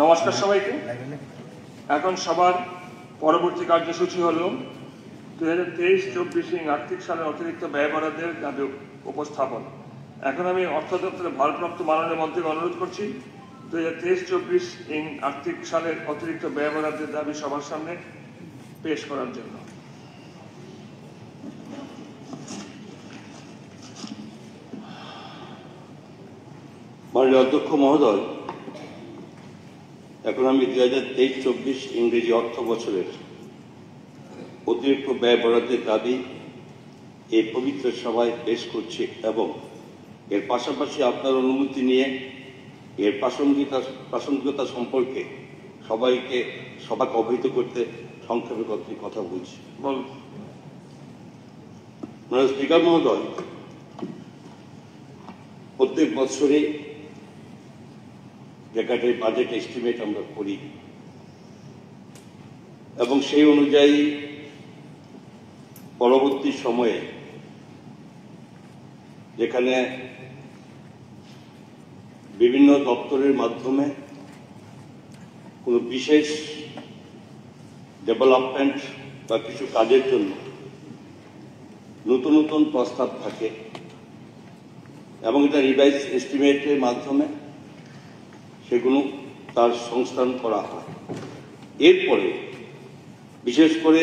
নমস্কার সবাইকে। এখন সবার পরবর্তী কার্যসূচি হল 2023-24 আর্থিক সালের অতিরিক্ত ব্যয় বরাদ্দের দাবি উপস্থাপন। এখন আমি অর্থ দপ্তরের ভারপ্রাপ্ত মাননীয় মন্ত্রীকে অনুরোধ করছি 2023-24 আর্থিক সালের অতিরিক্ত ব্যয় বরাদ্দের দাবি সবার সামনে পেশ করার জন্য। মাননীয় অধ্যক্ষ মহোদয়, এখন আমি 2023-24 ইংরেজি অর্থ বছরের অতিরিক্ত ব্যয় বরাদ্দের দাবি এই পবিত্র সভায় পেশ করছি এবং এর পাশাপাশি আপনার অনুমতি নিয়ে এর প্রাসঙ্গিকতা সম্পর্কে সবাইকে অবহিত করতে সংক্ষেপে কথা বলছি। মাননীয় স্পিকার মহোদয়, প্রত্যেক বছরই যেখানে বাজেট এস্টিমেট আমরা করি এবং সেই অনুযায়ী পরবর্তী সময়ে যেখানে বিভিন্ন দপ্তরের মাধ্যমে কোনো বিশেষ ডেভেলপমেন্ট বা কিছু কাজের জন্য নতুন নতুন প্রস্তাব থাকে এবং এটা রিভাইজ এস্টিমেটের মাধ্যমে সেগুলো তার সংস্থান করা হয়। এরপরে বিশেষ করে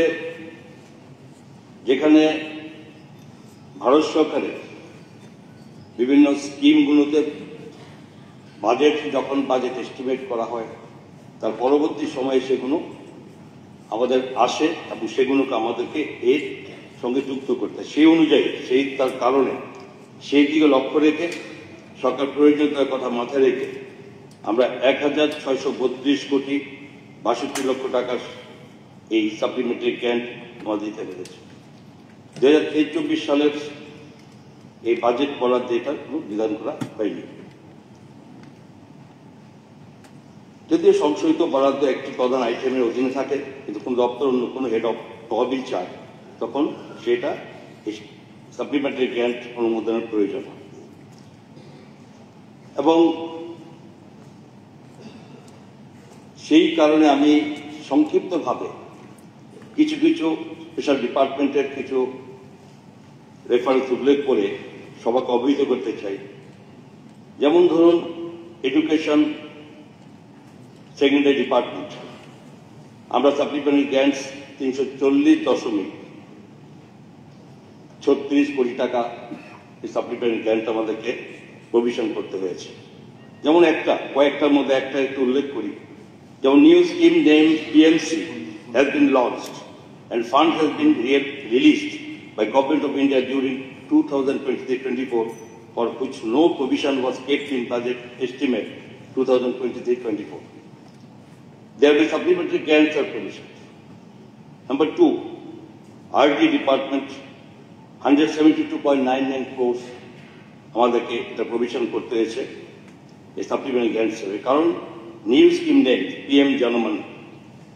যেখানে ভারত সরকারের বিভিন্ন স্কিমগুলোতে বাজেট এস্টিমেট করা হয়, তার পরবর্তী সময়ে সেগুলো আমাদের আসে এবং সেগুলোকে আমাদেরকে এর সঙ্গে যুক্ত করতে হয়। সেই অনুযায়ী তার কারণে সেই দিকে লক্ষ্য রেখে সরকার প্রয়োজনীয়তার কথা মাথায় রেখে আমরা 1632 কোটি 62 লক্ষ টাকার এই সাপ্লিমেন্টারি গ্র্যান্ট দিতে পেরেছি। 2023-24 সালের এই বাজেট বরাদ্দে এটা বিধান করা হয়নি। যদিও সংশোধিত বরাদ্দ একটি প্রধান আইটেমের অধীনে থাকে, কিন্তু কোন দপ্তর অন্য কোনো হেড অফ তহবিল চায় তখন সেটা সাপ্লিমেন্টারি গ্র্যান্ট অনুমোদনের প্রয়োজন হয়। এবং সেই কারণে আমি সংক্ষিপ্তভাবে কিছু স্পেশাল ডিপার্টমেন্টের কিছু রেফারেন্স উল্লেখ করে সবাইকে অবহিত করতে চাই। যেমন ধরুন, এডুকেশন সেকেন্ডারি ডিপার্টমেন্ট আমরা সাপ্লিমেন্টারি গ্র্যান্টস 340.36 কোটি টাকা এই সাপ্লিমেন্টারি গ্র্যান্ট আমাদেরকে প্রভিশন করতে হয়েছে। যেমন কয়েকটার মধ্যে একটা একটু উল্লেখ করি। যেমন new scheme name PMC has been launched and fund has been released by Government of India during 2023-24 for which no provision was kept in budget estimate 2023-24. There will be supplementary grants or provisions. Number 2, RD Department 172.99 crores আমাদেরকে এটা provision করতে হয়েছে এই supplementary grant হিসেবে, কারণ new scheme name PM Janamani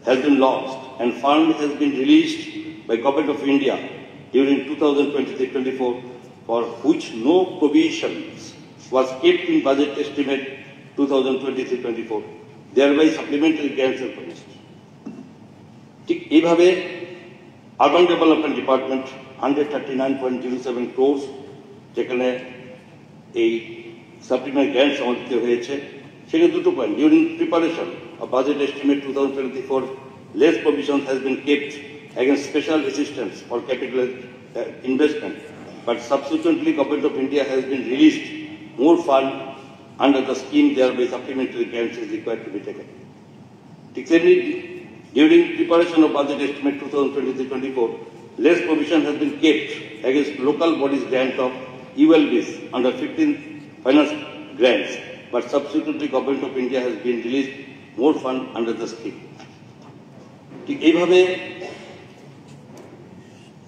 has been lost and fund has been released by Government of India during 2023-24 for which no provisions was kept in budget estimate 2023-24, thereby supplementary grants are promised. ঠিক এইভাবে urban development department 139.07 crores যেখানে এই supplementary grants আমাদের দিতে হয়েছে, সেখানে দুটো point: during preparation of budget estimate 2024 less provisions has been kept against special assistance for capital investment, but subsequently Government of India has been released more fund under the scheme, thereby supplementary grants is required to be taken. During preparation of budget estimate 2023-24, less provision has been kept against local bodies grant of ULBs under 15 finance grants, but subsequently Government of India has been released more fund under the scheme. ঠিক এইভাবে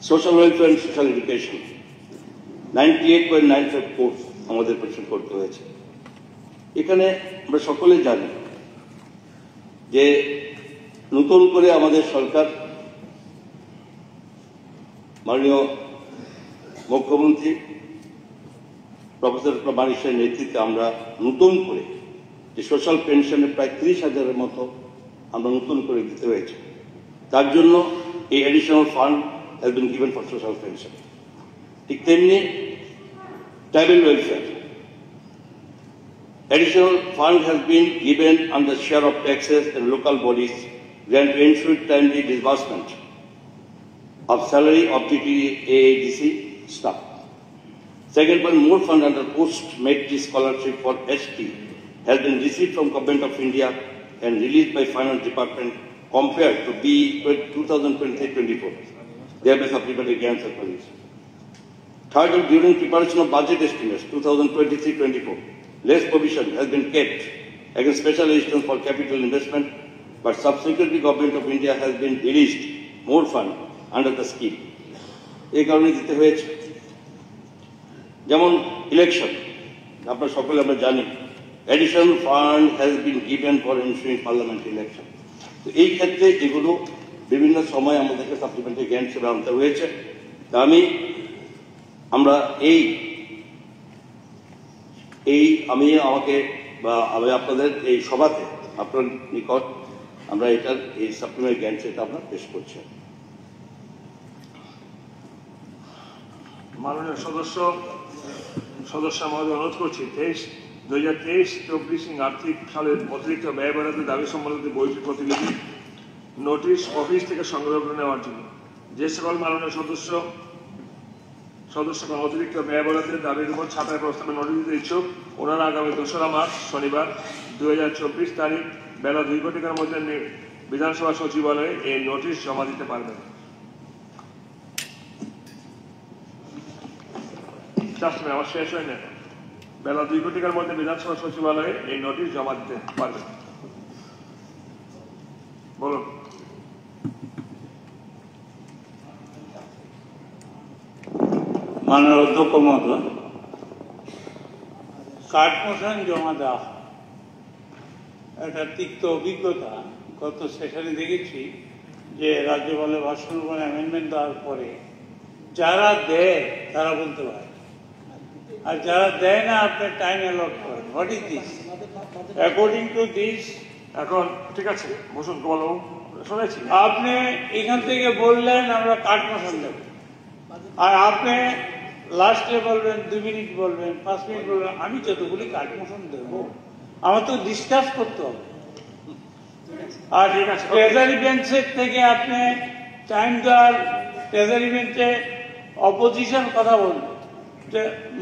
social welfare and social education 98.95 crores আমাদের পরিশোধ করতে হয়েছে। এখানে আমরা সকলে জানি যে নতুন করে আমাদের সরকার, মাননীয় মুখ্যমন্ত্রী প্রফেসর মানিকের নেতৃত্বে আমরা নতুন করে যে সোশ্যাল পেনশনে প্রায় 30,000-এর মতো আমরা নতুন করে দিতে হয়েছে। তার জন্য এই additional fund has been given for social pension. ঠিক তেমনি tribal welfare additional fund has been given under share of taxes and local bodies grant to ensure timely disbursement of salary of TTAADC staff. Second one, more fund under post-metric scholarship for ST has been received from Government of India and released by Finance Department compared to B 2023-24. Thereby supplementary grants are released. Third, during preparation of budget estimates 2023-24, less provision has been kept against special assistance for capital investment, but subsequently Government of India has been released more fund under the scheme. এই কারণে দিতে হয়েছে। যেমন election, আপনারা সকলে আমরা জানি additional fund has been given for ensuring parliamentary election. তো এই ক্ষেত্রে এগুলো বিভিন্ন সময় আমাদেরকে সাপ্লিমেন্টারি গ্র্যান্ট হিসেবে আনতে হয়েছে। তা আমরা আমি আপনাদের এই সভাতে আপনার নিকট আমরা এটার এই সাপ্লিমেন্টারি গ্র্যান্ট সেটা আমরা পেশ করছি। মাননীয় সদস্য মহোদয় অনুরোধ করছি 2023-24 আর্থিক সালের অতিরিক্ত ব্যয় বরাদ্দের দাবি সম্বলিত বইটির প্রতিলিপি নোটিশ অফিস থেকে সংগ্রহ করে নেওয়ার জন্য যে সকল মাননীয় সদস্যগণ অতিরিক্ত ব্যয় বরাদ্দের দাবির উপর ছাপায় প্রস্তাবে নোটিশ দিতে ইচ্ছুক, ওনারা আগামী 2রা মার্চ শনিবার 2024 তারিখ বেলা 2 ঘটিকার মধ্যে বিধানসভা সচিবালয়ে এই নোটিশ জমা দিতে পারবেন। আমার শেষ হয় না, বেলা 2 ঘটিকার মধ্যে বিধানসভা সচিবালয়ে এই নোটিশ জমা দিতে পারবেন। বলুন। মাননীয় অধ্যক্ষ মহোদয়, কাঠমোশন জমা দেওয়া একটা তিক্ত অভিজ্ঞতা। গত সেশনে দেখেছি যে রাজ্যপালে ভাষণ উপরে অ্যামেন্ডমেন্ট দেওয়ার পরে যারা দেয় তারা বলতে পারে, আর যারা দেয় না আপনি টাইম অ্যালট করেন। What is this? According to this, এখন ঠিক আছে বসুন, বলো শুনেছি। আপনি এখান থেকে বললেন আমরা কাঠমোশন দেব, আর আপনি লাস্টে বলবেন 2 মিনিট বলবেন, 5 মিনিট বলবেন। আমি যতগুলি কাঠমোশন দেবো আমার তো ডিসকাস করতে হবে। আর ট্রেজারি বেঞ্চের থেকে আপনি টাইম দেওয়ার, ট্রেজারি বেঞ্চে অপোজিশন কথা বলবেন,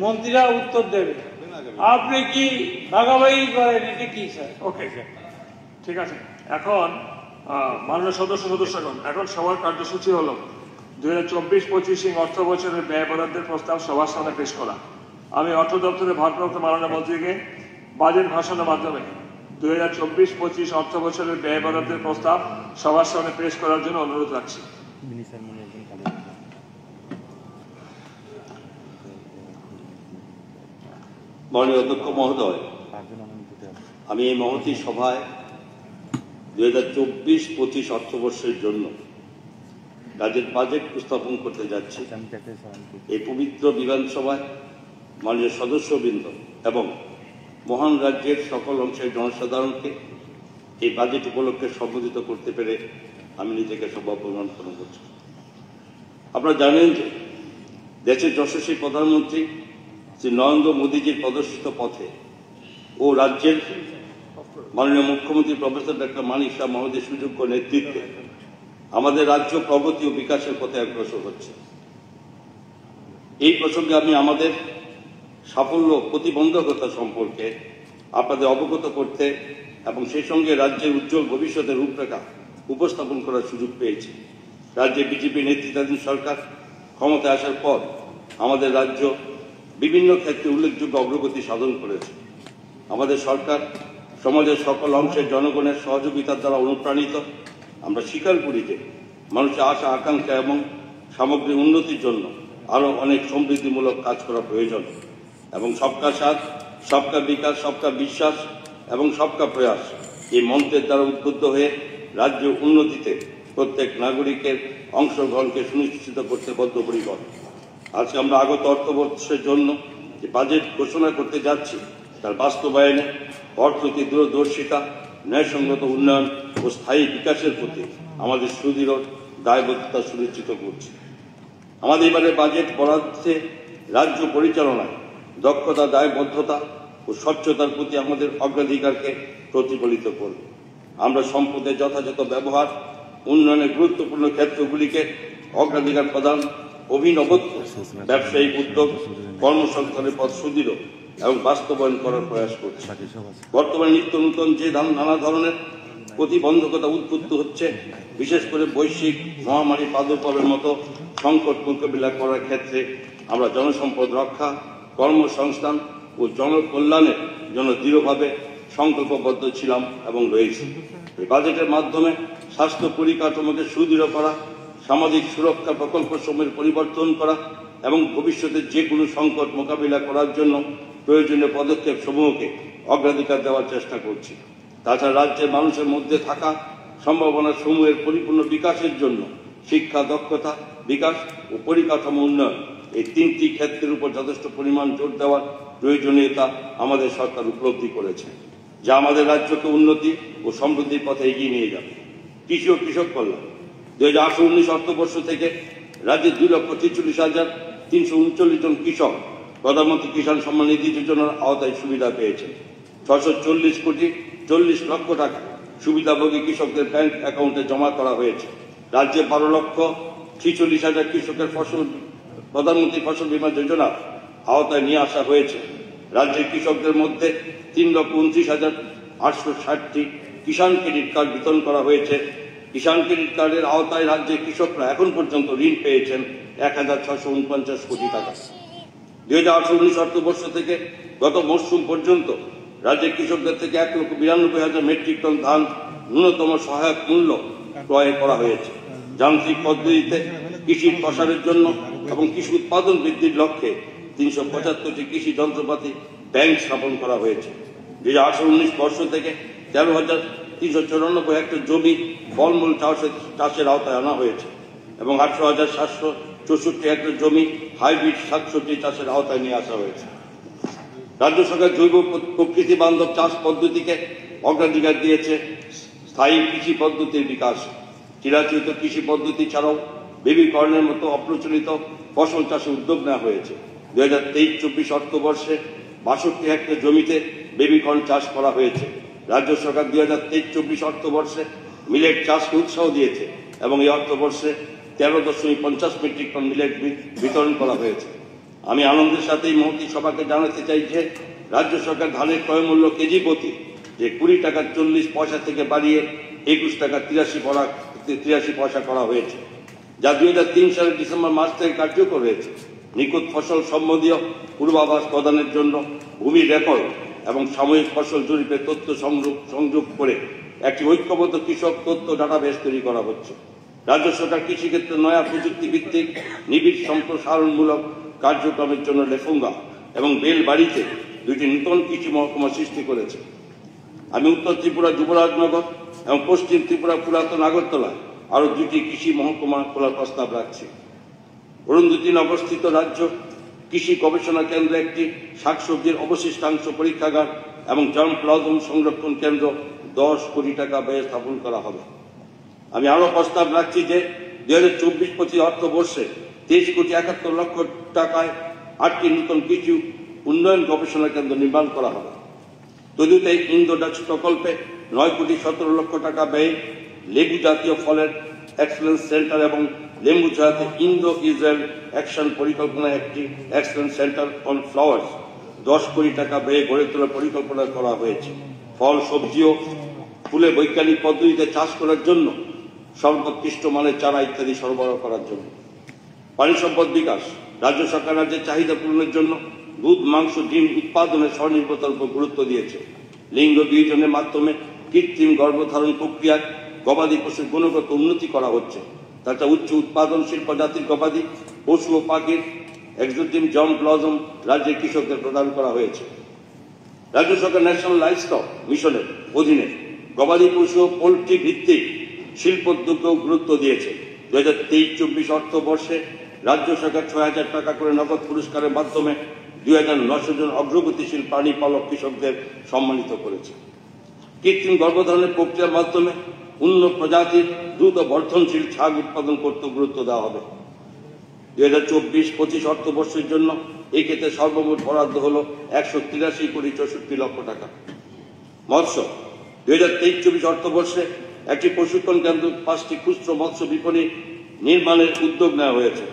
মন্ত্রীরা উত্তর দেবে, আপনি কি ভাগাভাগি করেন? এটা কি স্যার? ওকে, ঠিক আছে। এখন মাননীয় সদস্যগণ, এখন সবার কার্যসূচি হলো 2024-25 অর্থ বছরের ব্যয় বরাদ্দের প্রস্তাব সবার সামনে পেশ করা। আমি অর্থ দপ্তরের ভারপ্রাপ্ত মাননীয় মন্ত্রীকে বাজেট ভাষণের মাধ্যমে 2024-25 অর্থ বছরের ব্যয় বরাদ্দের প্রস্তাব সবার সামনে পেশ করার জন্য অনুরোধ রাখছি। মাননীয় অধ্যক্ষ মহোদয়, আমি এই মহতী সভায় 2024-25 অর্থবর্ষের জন্য রাজ্যের বাজেট উপস্থাপন করতে যাচ্ছি। এই পবিত্র বিধানসভায় মাননীয় সদস্যবৃন্দ এবং মহান রাজ্যের সকল অংশের জনসাধারণকে এই বাজেট উপলক্ষে সম্বোধিত করতে পেরে আমি নিজেকে সৌভাগ্য মনে করছি। আপনারা জানেন যে দেশের যশস্বী প্রধানমন্ত্রী শ্রী নরেন্দ্র মোদীজির প্রদর্শিত পথে ও রাজ্যের মাননীয় মুখ্যমন্ত্রী প্রফেসর ডক্টর মানিক শাহ মহোদয়ের সুযোগ্য নেতৃত্বে আমাদের রাজ্য প্রগতি ও বিকাশের পথে অগ্রসর হচ্ছে। এই প্রসঙ্গে আমি আমাদের সাফল্য প্রতিবন্ধকতা সম্পর্কে আপনাদের অবগত করতে এবং সেই সঙ্গে রাজ্যের উজ্জ্বল ভবিষ্যতের রূপরেখা উপস্থাপন করার সুযোগ পেয়েছি। রাজ্যে বিজেপি নেতৃত্বাধীন সরকার ক্ষমতায় আসার পর আমাদের রাজ্য বিভিন্ন ক্ষেত্রে উল্লেখযোগ্য অগ্রগতি সাধন করেছে। আমাদের সরকার সমাজের সকল অংশের জনগণের সহযোগিতার দ্বারা অনুপ্রাণিত। আমরা স্বীকার করি যে মানুষের আশা আকাঙ্ক্ষা এবং সামগ্রিক উন্নতির জন্য আরও অনেক সমৃদ্ধিমূলক কাজ করা প্রয়োজন এবং সবকা সাথ, সবকা বিকাশ, সবকা বিশ্বাস এবং সবকা প্রয়াস এই মন্ত্রের দ্বারা উদ্বুদ্ধ হয়ে রাজ্য উন্নতিতে প্রত্যেক নাগরিকের অংশগ্রহণকে সুনিশ্চিত করতে বদ্ধপরিকর। আজকে আমরা আগত অর্থবর্ষের জন্য যে বাজেট ঘোষণা করতে যাচ্ছি তার বাস্তবায়নে অর্থনৈতিক দূরদর্শিতা, ন্যায়সঙ্গত উন্নয়ন ও স্থায়ী বিকাশের প্রতি আমাদের সুদৃঢ় দায়বদ্ধতা সুনিশ্চিত করছি। আমাদের এবারে বাজেট বরাদ্দে রাজ্য পরিচালনায় দক্ষতা, দায়বদ্ধতা ও স্বচ্ছতার প্রতি আমাদের অগ্রাধিকারকে প্রতিফলিত করবে। আমরা সম্পদের যথাযথ ব্যবহার, উন্নয়নের গুরুত্বপূর্ণ ক্ষেত্রগুলিকে অগ্রাধিকার প্রদান, অভিনবত্ব, ব্যবসায়িক উদ্যোগ, কর্মসংস্থানের পথ সুদৃঢ় এবং বাস্তবায়ন করার প্রয়াস করছে। বর্তমানে নিত্য নতুন যে নানা ধরনের প্রতিবন্ধকতা উদ্ভূত হচ্ছে, বিশেষ করে বৈশ্বিক মহামারী প্রাদুর্ভাবের মতো সংকট মোকাবিলা করার ক্ষেত্রে আমরা জনসম্পদ রক্ষা, কর্মসংস্থান ও জনকল্যাণের জন্য দৃঢ়ভাবে সংকল্পবদ্ধ ছিলাম এবং রয়েছি। এই বাজেটের মাধ্যমে স্বাস্থ্য পরিকাঠামোকে সুদৃঢ় করা, সামাজিক সুরক্ষা প্রকল্পসমূহের পরিবর্তন করা এবং ভবিষ্যতে যে কোনো সংকট মোকাবিলা করার জন্য প্রয়োজনীয় পদক্ষেপ সমূহকে অগ্রাধিকার দেওয়ার চেষ্টা করছি। তাছাড়া রাজ্যের মানুষের মধ্যে থাকা সম্ভাবনা সমূহের পরিপূর্ণ বিকাশের জন্য শিক্ষা, দক্ষতা বিকাশ ও পরিকাঠামো উন্নয়ন এই তিনটি ক্ষেত্রের উপর যথেষ্ট পরিমাণ জোর দেওয়ার প্রয়োজনীয়তা আমাদের সরকার উপলব্ধি করেছে, যা আমাদের রাজ্যকে উন্নতি ও সমৃদ্ধির পথে এগিয়ে নিয়ে যাবে। কৃষি ও কৃষক কল্যাণ 2018-19 অর্থবর্ষ থেকে রাজ্যে 2,43,339 জন কৃষক প্রধানমন্ত্রী কিষাণ সম্মান নিধি যোজনার আওতায় সুবিধা পেয়েছেন। 640,40,00,000 টাকা সুবিধাভোগী কৃষকদের ব্যাংক অ্যাকাউন্টে জমা করা হয়েছে। রাজ্যে 12,46,000 কৃষকের ফসল প্রধানমন্ত্রী ফসল বীমা যোজনার আওতায় নিয়ে আসা হয়েছে। রাজ্যের কৃষকদের মধ্যে 3,29,860টি কিষাণ ক্রেডিট কার্ড বিতরণ করা হয়েছে। কিষাণ ক্রেডিট কার্ডের আওতায় রাজ্যের কৃষকরা এখন পর্যন্ত ঋণ পেয়েছেন 1,649 কোটি টাকা। 2018-19 অর্থবর্ষ থেকে গত মরশুম পর্যন্ত রাজ্যের কৃষকদের থেকে 1,92,000 মেট্রিক টন ধান ন্যূনতম সহায়ক মূল্য ক্রয় করা হয়েছে। যান্ত্রিক পদ্ধতিতে কৃষির প্রসারের জন্য এবং কৃষি উৎপাদন বৃদ্ধির লক্ষ্যে 375টি কৃষি যন্ত্রপাতি ব্যাংক স্থাপন করা হয়েছে। 2018-19 বর্ষ থেকে 13,394 হেক্টর জমি ফলমূল চাষের আওতায় আনা হয়েছে এবং 18,764 হেক্টর জমি হাইব্রিড শাকসবজি চাষের আওতায় নিয়ে আসা হয়েছে। রাজ্য সরকার জৈব প্রকৃতি বান্ধব চাষ পদ্ধতিকে অগ্রাধিকার দিয়েছে। স্থায়ী কৃষি পদ্ধতির বিকাশ, চিরাচরিত কৃষি পদ্ধতি ছাড়াও বেবিকর্নের মতো অপ্রচলিত ফসল চাষে উদ্যোগ নেওয়া হয়েছে। 2023-24 অর্থবর্ষে 62 হেক্টর জমিতে বেবিকর্ন চাষ করা হয়েছে। রাজ্য সরকার 2023-24 অর্থবর্ষে মিলেট চাষকে উৎসাহ দিয়েছে এবং এই অর্থবর্ষে 13.50 মেট্রিক টন মিলেট বিতরণ করা হয়েছে। আমি আনন্দের সাথে এই মুহূর্তে সবাইকে জানাতে চাই যে রাজ্য সরকার ধানের ক্রয় মূল্য কেজি প্রতি যে 20 টাকা 40 পয়সা থেকে বাড়িয়ে 21 টাকা 83 পয়সা করা হয়েছে, যা 2003 সালের ডিসেম্বর মাস থেকে কার্যকর হয়েছে। নিখুঁত ফসল সম্বন্ধীয় পূর্বাভাস প্রদানের জন্য ভূমি রেকর্ড এবং সাময়িক ফসল জরিপের তথ্য সংযোগ করে একটি ঐক্যবদ্ধ কৃষক তথ্য ডাটাবেস তৈরি করা হচ্ছে। রাজ্য সরকার কৃষিক্ষেত্রে নয়া প্রযুক্তি ভিত্তিক নিবিড় সম্প্রসারণমূলক কার্যক্রমের জন্য লেফুঙ্গা এবং বেলবাড়িতে 2টি নতুন কৃষি মহকুমা সৃষ্টি করেছে। আমি উত্তর ত্রিপুরা যুবরাজনগর এবং পশ্চিম ত্রিপুরা পুরাতন আগরতলায় আরো 2টি কৃষি মহকুমা খোলার প্রস্তাব রাখছে। অরুন্ধতী অবস্থিত রাজ্য কৃষি গবেষণা কেন্দ্র, একটি শাকসবজির অবশিষ্টাংশ পরীক্ষাগার এবং জার্ম প্লাজম সংরক্ষণ কেন্দ্র 10 কোটি টাকা ব্যয়ে স্থাপন করা হবে। আমি আরো প্রস্তাব রাখছি যে 2024-25 অর্থবর্ষে 23 কোটি 71 লক্ষ টাকায় 8টি নতুন কৃষি উন্নয়ন গবেষণা কেন্দ্র নির্মাণ করা হবে। তদুতে ইন্দো ডাচ প্রকল্পে 9 কোটি 17 লক্ষ টাকা ব্যয়ে লেবু জাতীয় ফলের এক্সেলেন্স সেন্টার এবং লেম্বু ছাড়াতে ইন্দো ইসরায়েল অ্যাকশন পরিকল্পনায় একটি এক্সেলেন্স সেন্টার অন ফ্লাওয়ার্স 10 কোটি টাকা ব্যয়ে গড়ে তোলার পরিকল্পনা করা হয়েছে। ফল, সবজি ও ফুলে বৈজ্ঞানিক পদ্ধতিতে চাষ করার জন্য সর্বোৎকৃষ্ট মানের চারা ইত্যাদি সরবরাহ করার জন্য। পানি সম্পদ বিকাশ, রাজ্য সরকার রাজ্যের চাহিদা পূরণের জন্য দুধ, মাংস, ডিম উৎপাদনের স্বনির্ভরতার উপর গুরুত্ব দিয়েছে। লিঙ্গ বিয়োজনের মাধ্যমে কৃত্রিম গর্ভধারণ প্রক্রিয়ায় গবাদি পশুর গুণগত উন্নতি করা হচ্ছে। তাছাড়া উচ্চ উৎপাদনশীল প্রজাতির গবাদি পশু ও পাখির এক্সোটিক জার্ম প্লাজম রাজ্যের কৃষকদের প্রদান করা হয়েছে। রাজ্য সরকার ন্যাশনাল লাইভস্টক মিশনের অধীনে গবাদি পশু ও পোল্ট্রি ভিত্তিক শিল্পোদ্যোগকেও গুরুত্ব দিয়েছে। 2023-24 অর্থবর্ষে রাজ্য সরকার 6,000 টাকা করে নগদ পুরস্কারের মাধ্যমে 2,900 জন অগ্রগতিশীল প্রাণী পালক কৃষকদের সম্মানিত করেছে। কৃত্রিম গর্ভধারণের প্রক্রিয়ার মাধ্যমে উন্নত প্রজাতির দ্রুত বর্ধনশীল ছাগ উৎপাদন করতে গুরুত্ব দেওয়া হবে। 2024-25 অর্থবর্ষের জন্য এই ক্ষেত্রে সর্বমোট বরাদ্দ হল 183 কোটি 64 লক্ষ টাকা। মৎস্য, 2023-24 অর্থবর্ষে একটি প্রশিক্ষণ কেন্দ্র, 5টি খুচরো মৎস্য বিপণী নির্মাণের উদ্যোগ নেওয়া হয়েছে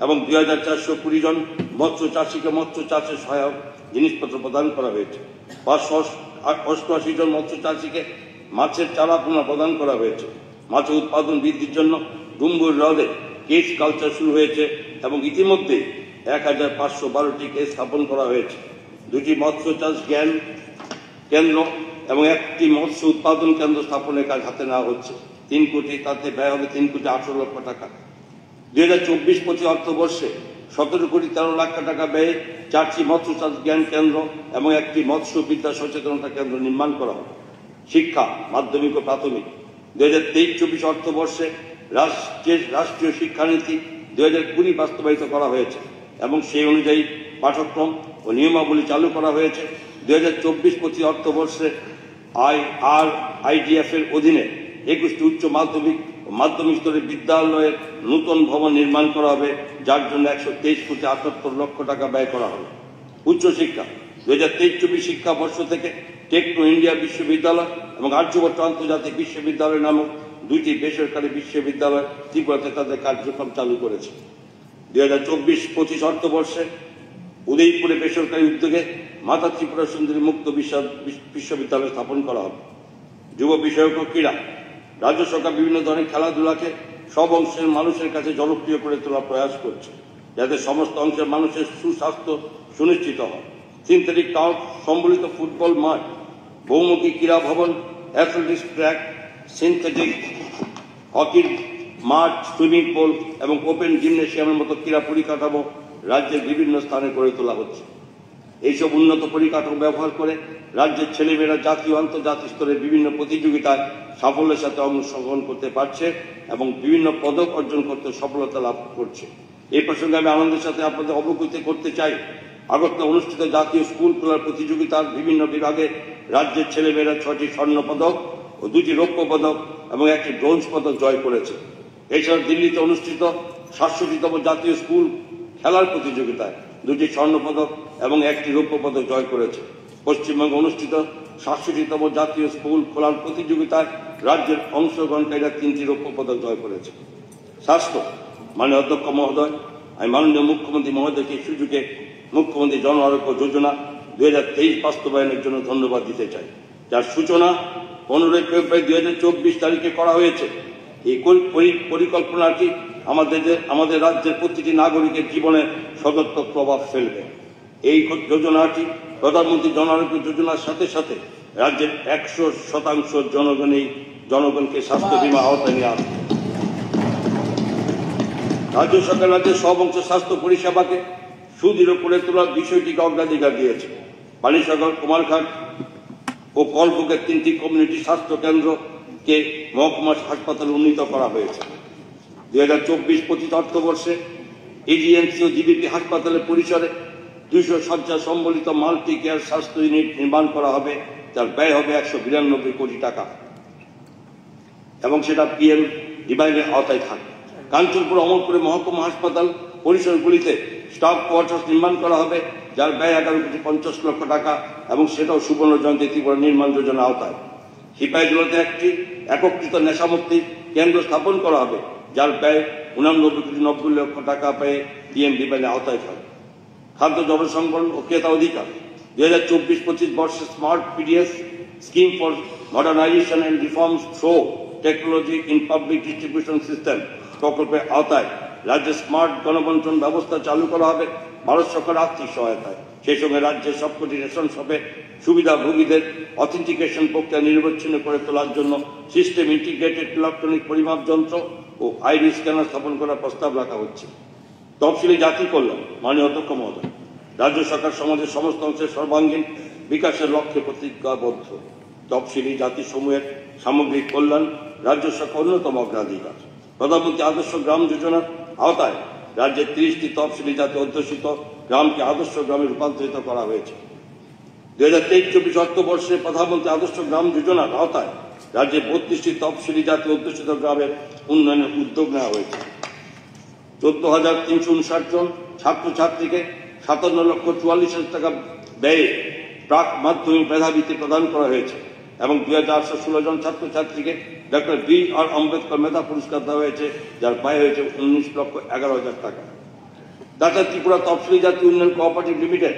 এবং 2,420 জন মৎস্য চাষীকে মৎস্য চাষের সহায়ক জিনিসপত্র প্রদান করা হয়েছে। 588 জন মৎস্য চাষীকে মাছের চারা পোনা প্রদান করা হয়েছে। মাছের উৎপাদন বৃদ্ধির জন্য ডুম্বুর হ্রদে কেজ কালচার শুরু হয়েছে এবং ইতিমধ্যে 1,512টি কেজ স্থাপন করা হয়েছে। 2টি মৎস্য চাষ জ্ঞান কেন্দ্র এবং 1টি মৎস্য উৎপাদন কেন্দ্র স্থাপনের কাজ হাতে নেওয়া হচ্ছে। 3 কোটি, তাতে ব্যয় হবে 3 কোটি 18 লক্ষ টাকা। 2024-25 অর্থবর্ষে 17 কোটি 13 লাখ টাকা ব্যয়ে 4টি মৎস্য চাষ জ্ঞান কেন্দ্র এবং 1টি মৎস্য বিদ্যা সচেতনতা কেন্দ্র নির্মাণ করা হবে। শিক্ষা, মাধ্যমিক ও প্রাথমিক, 2023-24 অর্থবর্ষে রাষ্ট্রীয় শিক্ষানীতি 2020 বাস্তবায়িত করা হয়েছে এবং সেই অনুযায়ী পাঠ্যক্রম ও নিয়মাবলী চালু করা হয়েছে। 2024-25 অর্থবর্ষে IDF এর অধীনে 21টি উচ্চ মাধ্যমিক ও মাধ্যমিক স্তরের বিদ্যালয়ের নতুন ভবন নির্মাণ করা হবে, যার জন্য 123 কোটি 78 লক্ষ টাকা ব্যয় করা হবে। উচ্চশিক্ষা, 2023-24 শিক্ষাবর্ষ থেকে টেকনো ইন্ডিয়া বিশ্ববিদ্যালয় এবং আর্যভট্ট আন্তর্জাতিক বিশ্ববিদ্যালয় নামক 2টি বেসরকারি বিশ্ববিদ্যালয় ত্রিপুরাতে তাদের কার্যক্রম চালু করেছে। 2024-25 অর্থবর্ষে উদয়পুরে বেসরকারি উদ্যোগে মাতা ত্রিপুরা সুন্দরী মুক্ত বিশ্ববিদ্যালয় স্থাপন করা হবে। যুব বিষয়ক ও ক্রীড়া, রাজ্য সরকার বিভিন্ন ধরনের খেলাধুলাকে সব অংশের মানুষের কাছে জনপ্রিয় করে তোলার প্রয়াস করছে, যাতে সমস্ত অংশের মানুষের সুস্বাস্থ্য সুনিশ্চিত হয়। সিনথেটিক টার্ফ সম্বলিত ফুটবল মাঠ, বহুমুখী ক্রীড়া ভবন, অ্যাথলেটিক্স ট্র্যাক, সিনথেটিক হকির মাঠ, সুইমিং পুল এবং ওপেন জিমনেশিয়ামের মতো ক্রীড়া পরিকাঠামো রাজ্যের বিভিন্ন স্থানে গড়ে তোলা হচ্ছে। এইসব উন্নত পরিকাঠামো ব্যবহার করে রাজ্যের ছেলেমেয়েরা জাতীয় ও আন্তর্জাতিক স্তরের বিভিন্ন প্রতিযোগিতায় সাফল্যের সাথে অংশগ্রহণ করতে পারছে এবং বিভিন্ন পদক অর্জন করতে সফলতা লাভ করছে। এই প্রসঙ্গে আমি আনন্দের সাথে আপনাদের অবগত করতে চাই, আগরতলা অনুষ্ঠিত জাতীয় স্কুল খেলার প্রতিযোগিতার বিভিন্ন বিভাগে রাজ্যের ছেলেমেয়েরা 6টি স্বর্ণ পদক ও 2টি রৌপ্য পদক এবং 1টি ব্রোঞ্জ পদক জয় করেছে। এছাড়া দিল্লিতে অনুষ্ঠিত 67তম জাতীয় স্কুল খেলার প্রতিযোগিতায় 2টি স্বর্ণ পদক এবং 1টি রৌপ্য পদক জয় করেছে। পশ্চিমবঙ্গে অনুষ্ঠিত 67তম জাতীয় স্কুল খেলার প্রতিযোগিতায় রাজ্যের অংশগ্রহণকারীরা 3টি রৌপ্য পদক জয় করেছে। স্বাস্থ্য, মাননীয় অধ্যক্ষ মহোদয়, আমি মাননীয় মুখ্যমন্ত্রী মহোদয়কে এই সুযোগে মুখ্যমন্ত্রী জন আরোগ্য যোজনা 2023 বাস্তবায়নের জন্য ধন্যবাদ দিতে চাই, যার সূচনা 15 ফেব্রুয়ারি 2024 তারিখে করা হয়েছে। এই পরিকল্পনাটি আমাদের রাজ্যের প্রতিটি নাগরিকের জীবনে সদর্থক প্রভাব ফেলবে। এই যোজনাটি প্রধানমন্ত্রী জন আরোগ্য যোজনার সাথে সাথে রাজ্যের 100% জনগণকে স্বাস্থ্য বীমা আওতায় নিয়ে আসবে। রাজ্য সরকার রাজ্যের সব অংশ স্বাস্থ্য পরিষেবাকে সুদৃঢ় করে তোলার বিষয়টিকে অগ্রাধিকার দিয়েছে। পানিসাগর, কুমারঘাট ও কলপুকের 3টি কমিউনিটি স্বাস্থ্য কেন্দ্র কে মহকুমা হাসপাতালে উন্নীত করা হয়েছে। 2024-25 অর্থবর্ষে এজিএমসি ও জিবিপি হাসপাতালের পরিসরে 200 শয্যা সম্বলিত মাল্টি কেয়ার স্বাস্থ্য ইউনিট নির্মাণ করা হবে, যার ব্যয় হবে 192 কোটি টাকা এবং সেটা পিএম ডিভাইনের আওতায় থাকবে। কাঞ্চনপুর অমরপুরে মহকুমা হাসপাতাল পরিসরগুলিতে স্টাফ কোয়ার্টার্স নির্মাণ করা হবে, যার ব্যয় 11,50 লক্ষ টাকা এবং সেটাও সুবর্ণ জয়ন্তী ত্রিপুরা নির্মাণ যোজনা আওতায়। সিপাহীজলাতে একটি একত্রিত নেশামুক্তি কেন্দ্র স্থাপন করা হবে, যার ব্যয় 89,90 লক্ষ টাকা পেয়ে পিএম ডিভাইনের আওতায় থাকবে। খাদ্য জনসংবরণ ও ক্রেতা অধিকার 2024-25 বর্ষে smart PDS scheme for modernisation and reforms through technology in public distribution system প্রকল্পের আওতায় রাজ্যে স্মার্ট গণবন্টন ব্যবস্থা চালু করা হবে ভারত সরকার আর্থিক সহায়তায়। সেই সঙ্গে রাজ্যের সবকটি রেশন শপে সুবিধাভোগীদের অথেন্টিকেশন প্রক্রিয়া নিরবচ্ছিন্ন করে তোলার জন্য সিস্টেম ইন্টিগ্রেটেড ইলেকট্রনিক পরিমাপ যন্ত্র ও আইডি স্ক্যানার স্থাপন করার প্রস্তাব রাখা হচ্ছে। তফসিলি জাতি কল্যাণ মাননীয় অধ্যক্ষ মহোদয়, রাজ্য সরকার সমাজের সমস্ত অংশের সর্বাঙ্গীন বিকাশের লক্ষ্যে প্রতিজ্ঞাবদ্ধ। তফসিলি জাতি সমূহের সামগ্রিক কল্যাণ রাজ্য সরকার অন্যতম অগ্রাধিকার। প্রধানমন্ত্রী আদর্শ গ্রাম যোজনার আওতায় রাজ্যের 30টি তফসিলি জাতি অধ্যুষিত গ্রামকে আদর্শ গ্রামে রূপান্তরিত করা হয়েছে। 2023-24 অর্থবর্ষে প্রধানমন্ত্রী আদর্শ গ্রাম যোজনার আওতায় রাজ্যে 32টি তফসিলি জাতি অধ্যুষিত গ্রামের উন্নয়নের উদ্যোগ নেওয়া হয়েছে। 14,359 জন ছাত্রছাত্রীকে 57,44,000 টাকা ব্যয়ে প্রাক মাধ্যমিক মেধাবৃত্তি প্রদান করা হয়েছে এবং 2,816 জন ছাত্রছাত্রীকে ডক্টর বি.আর. আম্বেদকর মেধা পুরস্কার দেওয়া হয়েছে, যার ব্যয় হয়েছে 19,11,000 টাকা। তাছাড়া ত্রিপুরা তফসিলি জাতি উন্নয়ন কোঅপারেটিভ লিমিটেড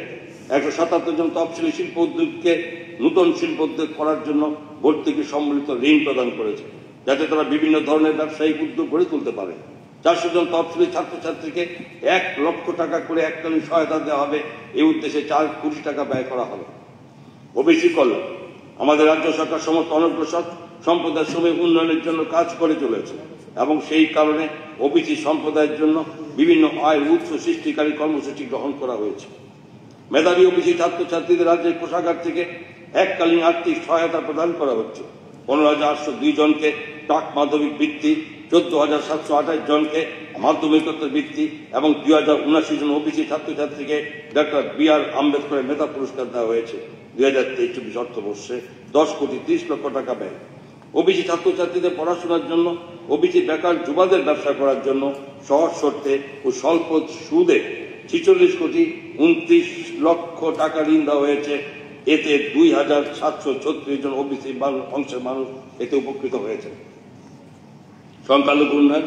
177 জন তফসিলি শিল্প উদ্যোগকে নূতন শিল্প উদ্যোগ করার জন্য ভর্তুকি সম্বলিত ঋণ প্রদান করেছে, যাতে তারা বিভিন্ন ধরনের ব্যবসায়িক উদ্যোগ গড়ে তুলতে পারে। 400 জন তফসিলি ছাত্রছাত্রীকে 1 লক্ষ টাকা করে এককালীন সহায়তা দেওয়া হবে। এই উদ্দেশ্যে 4 কোটি টাকা ব্যয় করা হবে। ওবিসি কল্যাণ আমাদের রাজ্য সরকার সমস্ত অনগ্রসর সম্প্রদায়ের সময় উন্নয়নের জন্য কাজ করে চলেছে এবং সেই কারণে ওবিসি সম্প্রদায়ের জন্য বিভিন্ন আয় উৎস সৃষ্টিকারী কর্মসূচি গ্রহণ করা হয়েছে। মেধাবী ওবিসি ছাত্রছাত্রীদের রাজ্যের কোষাগার থেকে এককালীন আর্থিক সহায়তা প্রদান করা হচ্ছে। 15,802 জনকে প্রাক মাধ্যমিক বৃত্তি, 14,728 জনকে মাধ্যমিকোত্তর বৃত্তি এবং 2,079 জন ওবিসি ছাত্রছাত্রীকে ডক্টর বি.আর. আম্বেদকরের মেধা পুরস্কার দেওয়া হয়েছে। 2023-24 অর্থবর্ষে 10,30 লক্ষ টাকা ব্যয়। ওবিসি ছাত্রছাত্রীদের পড়াশোনার জন্য, ওবিসি বেকার যুবাদের ব্যবসা করার জন্য সহজ শর্তে ও স্বল্প সুদে 46,29 লক্ষ টাকা ঋণ দেওয়া হয়েছে। এতে 2,736 জন ওবিসি অংশের মানুষ এতে উপকৃত হয়েছে। সংখ্যালঘু উন্নয়ন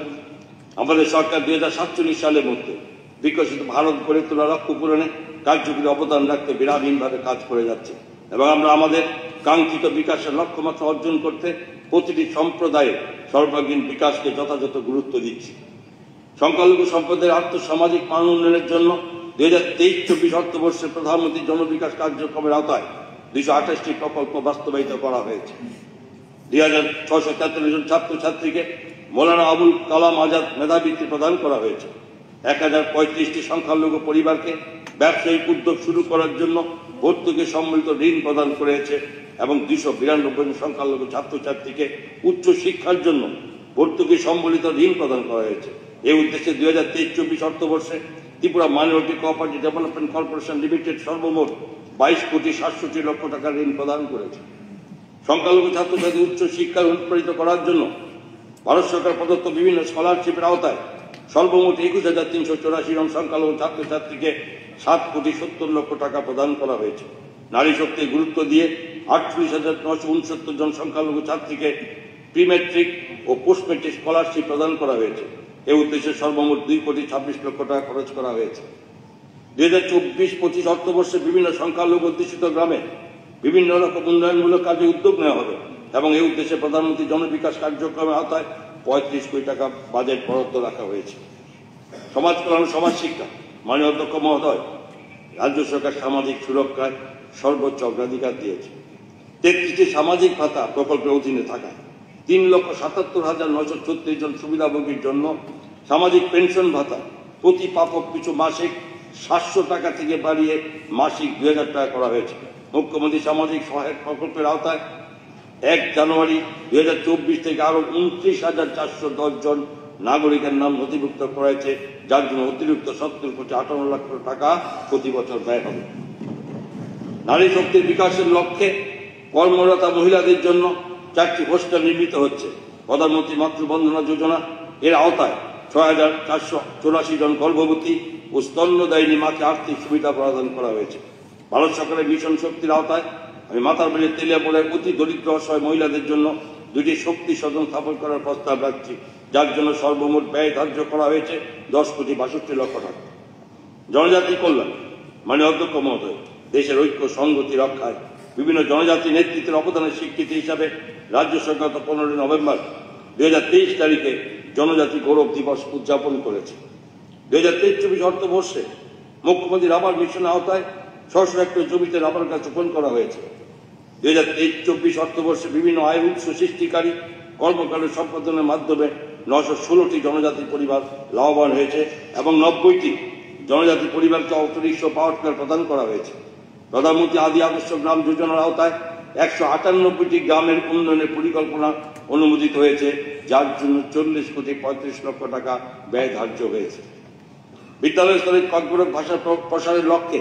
আমাদের সরকার 2047 সালের মধ্যে বিকশিত ভারত গড়ে তোলার লক্ষ্য পূরণে কার্যকরী অবদান রাখতে বিরামহীনভাবে কাজ করে যাচ্ছে এবং আমরা আমাদের কাঙ্ক্ষিত বিকাশের লক্ষ্যমাত্রা অর্জন করতে প্রতিটি সম্প্রদায়ের সর্বাঙ্গীন বিকাশকে যথাযথ গুরুত্ব দিচ্ছি। সংখ্যালঘু সম্প্রদায়ের আর্থসামাজিক মান উন্নয়নের জন্য 2023-24 অর্থবর্ষে প্রধানমন্ত্রী জনবিকাশ কার্যক্রমের আওতায় 228টি প্রকল্প বাস্তবায়িত করা হয়েছে। 2,643 জন ছাত্রছাত্রীকে মৌলানা আবুল কালাম আজাদ মেধাবৃত্তি প্রদান করা হয়েছে। 1,035টি সংখ্যালঘু পরিবারকে ব্যবসায়িক উদ্যোগ শুরু করার জন্য ভর্তুকি সম্মিলিত ঋণ প্রদান করেছে এবং 292 জন সংখ্যালঘু ছাত্রছাত্রীকে উচ্চ শিক্ষার জন্য ভর্তুকি সম্বলিত ঋণ প্রদান করা হয়েছে। এই উদ্দেশ্যে 2023-24 অর্থবর্ষে Tripura minority cooperative development corporation limited সর্বমোট 22,67 লক্ষ টাকা ঋণ প্রদান করেছে। সংখ্যালঘু ছাত্রছাত্রী উচ্চ শিক্ষায় অনুপ্রাণিত করার জন্য ভারত সরকার প্রদত্ত বিভিন্ন স্কলারশিপের আওতায় সর্বমোট 21,384 জন সংখ্যালঘু ছাত্রছাত্রীকে 7,70 লক্ষ টাকা প্রদান করা হয়েছে। নারী শক্তির গুরুত্ব দিয়ে 48,969 জন সংখ্যালঘু ছাত্রীকে প্রি মেট্রিক ও পোস্ট মেট্রিক স্কলারশিপ প্রদান করা হয়েছে। এই উদ্দেশ্যে সর্বমোট 2,26 লক্ষ টাকা খরচ করা হয়েছে। 2024-25 অর্থবর্ষে বিভিন্ন সংখ্যালঘু অধ্যুষিত গ্রামে বিভিন্ন রকম উন্নয়নমূলক কাজে উদ্যোগ নেওয়া হবে এবং এই উদ্দেশ্যে প্রধানমন্ত্রী জনবিকাশ কার্যক্রমের আওতায় 35 কোটি টাকা বাজেট বরাদ্দ রাখা হয়েছে। সমাজ কল্যাণ সমাজ শিক্ষা মাননীয় অধ্যক্ষ মহোদয়, রাজ্য সরকার সামাজিক সুরক্ষায় সর্বোচ্চ অগ্রাধিকার দিয়েছে। 33টি সামাজিক ভাতা প্রকল্পের অধীনে থাকায় 3,77,936 জন সুবিধাভোগীর জন্য সামাজিক পেনশন ভাতা প্রতি প্রাপক পিছু মাসিক 700 টাকা থেকে বাড়িয়ে মাসিক 2,000 টাকা করা হয়েছে। মুখ্যমন্ত্রী সামাজিক সহায়ক প্রকল্পের আওতায় 1 জানুয়ারি 2024 থেকে আরো 29,410 জন নাগরিকের নাম নথিভুক্ত করা হয়েছে, যার জন্য অতিরিক্ত 70,58 লক্ষ টাকা প্রতি বছর ব্যয় হবে। নারী শক্তির বিকাশের লক্ষ্যে কর্মরতা মহিলাদের জন্য 4টি হোস্টেল নির্মিত হচ্ছে। প্রধানমন্ত্রী মাতৃবন্দনা যোজনা এর আওতায় 6,484 জন গর্ভবতী ও স্তন্যদায়িনী মাকে আর্থিক সুবিধা প্রদান করা হয়েছে। ভারত সরকারের মিশন শক্তির আওতায় আমি মাথারবাড়ির তেলিয়াপোড়ায় অতি দরিদ্র অসহায় মহিলাদের জন্য 2টি শক্তি সদন স্থাপন করার প্রস্তাব রাখছি, যার জন্য সর্বমোট ব্যয় ধার্য করা হয়েছে 10,62 লক্ষ টাকা। জনজাতি কল্যাণ মানে অধ্যক্ষ মহোদয়, দেশের ঐক্য সংহতি রক্ষায় বিভিন্ন জনজাতি নেতৃত্বের অবদানের স্বীকৃতি হিসাবে রাজ্য সরকার 15 নভেম্বর 2023 তারিখে জনজাতি গৌরব দিবস উদযাপন করেছে। 2023-24 অর্থবর্ষে মুখ্যমন্ত্রী রাবার মিশনের আওতায় 600 হেক্টর জমিতে রাবার গাছ রোপণ করা হয়েছে। 2023-24 অর্থবর্ষে বিভিন্ন আয়ের উৎস সৃষ্টিকারী কর্মকাণ্ড সম্পাদনের মাধ্যমে 916টি জনজাতি পরিবার লাভবান হয়েছে এবং 90টি জনজাতি পরিবারকে অটোরিক্সা পাওয়ার টিলার প্রদান করা হয়েছে। প্রধানমন্ত্রী আদি আদর্শ গ্রাম যোজনার আওতায় 198টি গ্রামের উন্নয়নের পরিকল্পনা অনুমোদিত হয়েছে, যার জন্য 40,35 লক্ষ টাকা ব্যয় ধার্য হয়েছে। বিদ্যালয় স্তরে ককবরক ভাষা প্রসারের লক্ষ্যে